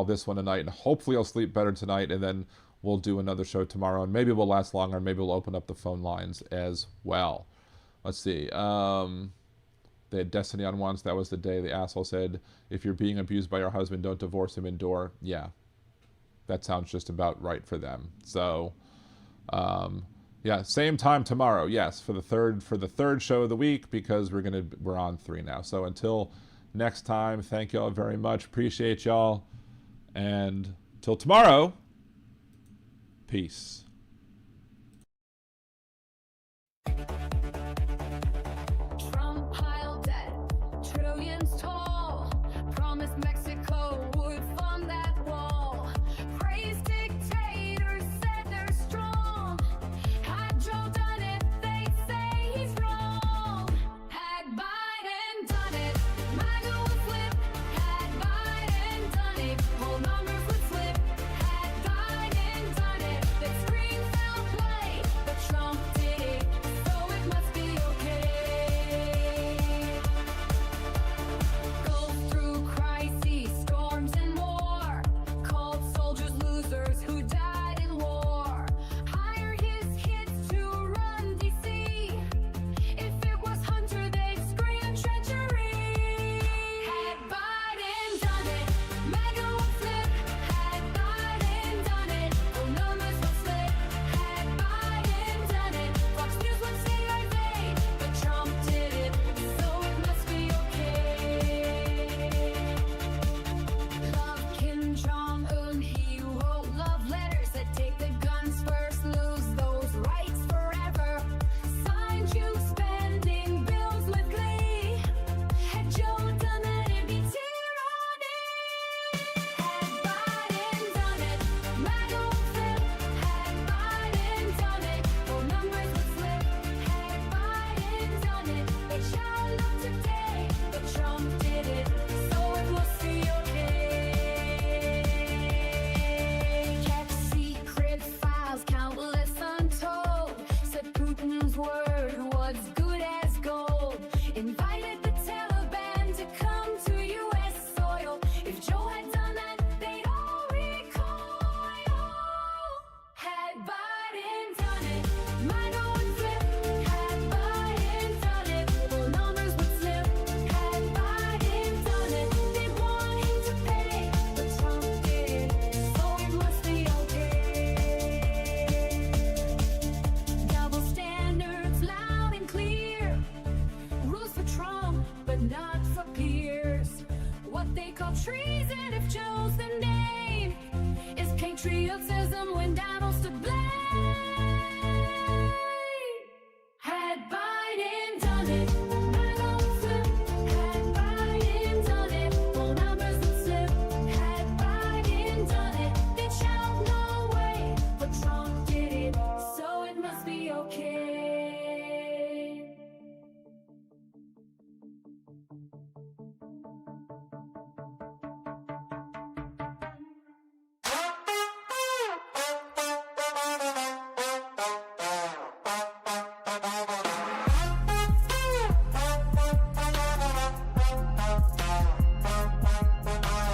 this one a night, and hopefully I'll sleep better tonight, and then we'll do another show tomorrow, and maybe we'll last longer, maybe we'll open up the phone lines as well. Let's see. They had Destiny on once. That was the day the asshole said, if you're being abused by your husband, don't divorce him, endure. Yeah, that sounds just about right for them. So, yeah, same time tomorrow. Yes, for the third show of the week, because we're on 3 now. So until next time, thank y'all very much. Appreciate y'all. And till tomorrow, peace. Trump piled debt, trillions tall. Promised Mexico would fund that wall. Praised dictators, said they're strong. Had Joe done it, they'd say he's wrong. Had Biden done it, MAGA would flip. Had Biden done it, whole numbers would slip. Had Biden done it, they'd scream. called treason if chosen name is patriotism when devil's to blame. Had Biden done it, MAGA would flip. Had Biden done it, more numbers would slip. Had Biden done it, they'd shout no way. But Trump did it, so it must be okay.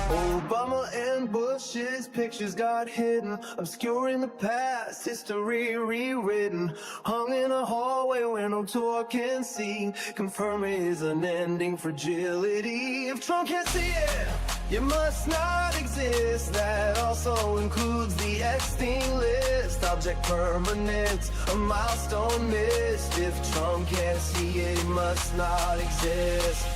Obama and Bush's pictures got hidden, obscuring the past, history rewritten, hung in a hallway where no tour can see, confirming his unending fragility. If Trump can't see it, you must not exist. That also includes the Epstein list, object permanent, a milestone missed. If Trump can't see it, he must not exist.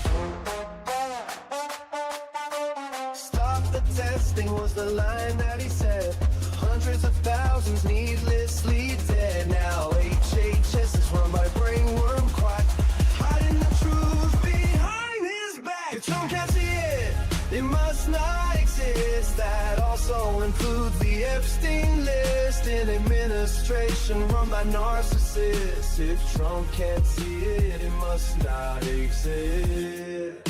Testing was the line that he said. Hundreds of thousands needlessly dead. Now HHS is run by brainworm quack, hiding the truth behind his back. If Trump can't see it, it must not exist. That also includes the Epstein list, an administration run by narcissists. If Trump can't see it, it must not exist.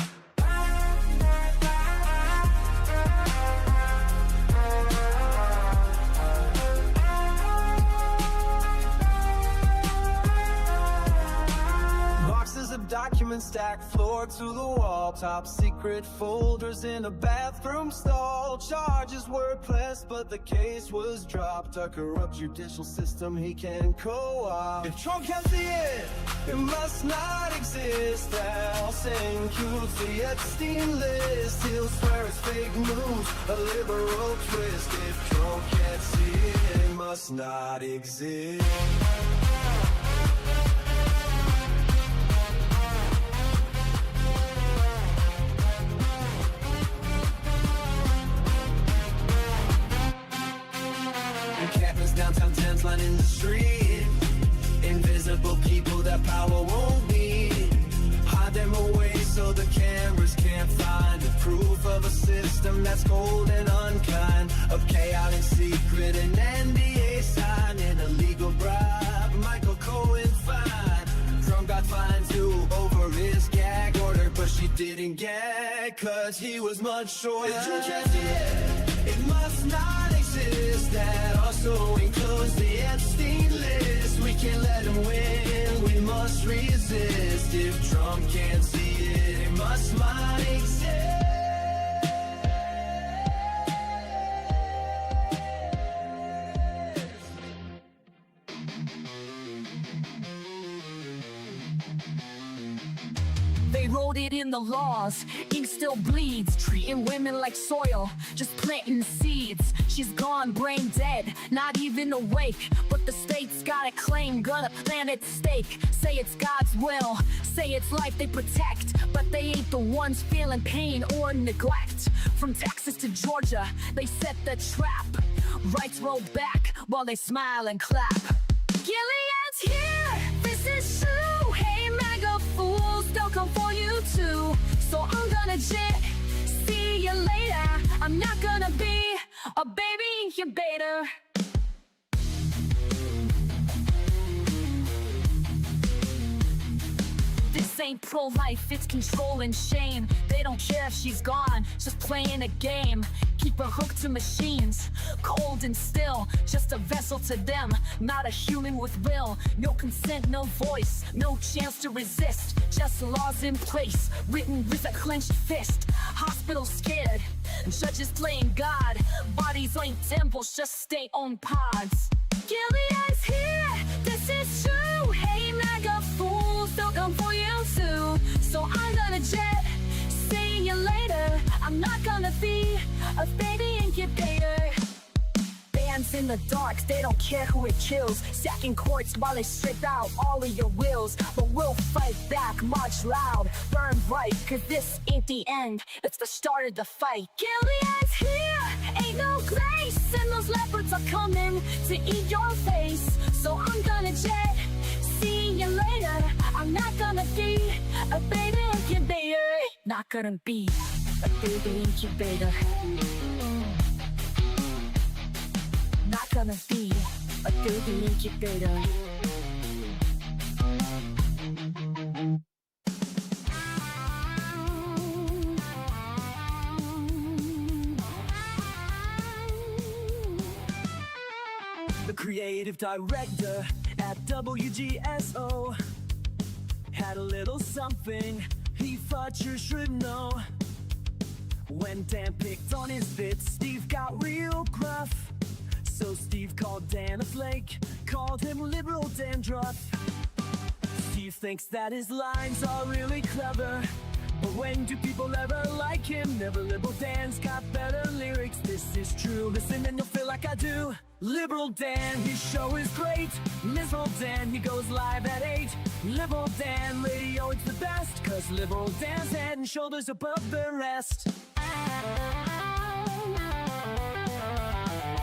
Boxes of documents stacked floor to the wall, top secret folders in a bathroom stall. Charges were pressed but the case was dropped. A corrupt judicial system he can co-opt. If Trump can't see it, it must not exist. Else includes the Epstein list. He'll swear it's fake news, a liberal twist. If Trump can't see it, it must not exist. Encampments downtown, tents lining the street. Invisible people that power won't need. Hide them away so the cameras can't find the proof of a system that's cold and unkind. Of chaotic secret and NDA sign, an illegal bribe, Michael Cohen fine. Trump got fined too over his gag order, but she didn't gag cause he was much shorter. If Trump can't see it, it must not exist. That also includes the Epstein list. We can't let him win, we must resist. If Trump can't see it, it must not exist. They wrote it in the laws, ink still bleeds. Treating women like soil, just planting seeds. She's gone, brain dead, not even awake. But the state's got a claim, gonna plant its stake. Say it's God's will, say it's life they protect. But they ain't the ones feeling pain or neglect. From Texas to Georgia, they set the trap. Rights roll back while they smile and clap. Gilead's here, this is true. Hey MAGA fools, they'll come for you too. So I'm gonna jet, see you later. I'm not gonna be a baby incubator. This ain't pro-life, it's control and shame. They don't care if she's gone, just playing a game. Keep her hooked to machines, cold and still, just a vessel to them, not a human with will. No consent, no voice, no chance to resist. Just laws in place, written with a clenched fist. Hospitals scared, judges playing God. Bodies ain't temples, just state-owned pods. Gilead's here, this is true. Hey MAGA fools, they'll come for you too. So I'm gonna jet, see you later. I'm not gonna be a baby incubator. hands in the dark, they don't care who it kills. Stacking courts while they strip out all of your wills. But we'll fight back, march loud, burn bright, cause this ain't the end, it's the start of the fight. Kill the ants here, ain't no grace, and those leopards are coming to eat your face. So I'm gonna jet, see you later. I'm not gonna be a baby incubator. Not gonna be a baby incubator. Not gonna be a baby incubator. The creative director at WGSO had a little something he thought you should know. When Dan picked on his bits, Steve got real gruff. So Steve called Dan a flake, called him liberal dandruff. Steve thinks that his lines are really clever, but when do people ever like him? Never. Liberal Dan's got better lyrics, this is true. Listen and you'll feel like I do. Liberal Dan, his show is great. Liberal Dan, he goes live at 8. Liberal Dan radio, it's the best, cause Liberal Dan's head and shoulders above the rest.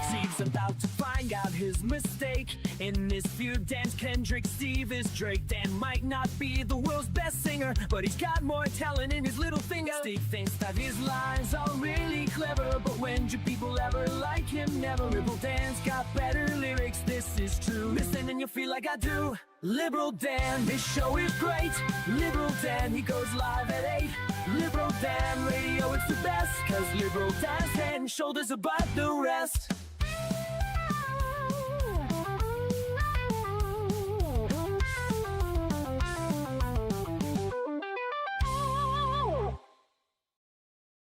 Steve's about to find out his mistake. In this feud, Dan's Kendrick, Steve is Drake. Dan might not be the world's best singer, but he's got more talent in his little finger. Steve thinks that his lines are really clever, but when do people ever like him? Never. Liberal Dan's got better lyrics, this is true. Listen and you'll feel like I do. Liberal Dan, his show is great. Liberal Dan, he goes live at 8. Liberal Dan radio, it's the best, cause Liberal Dan's head and shoulders above the rest.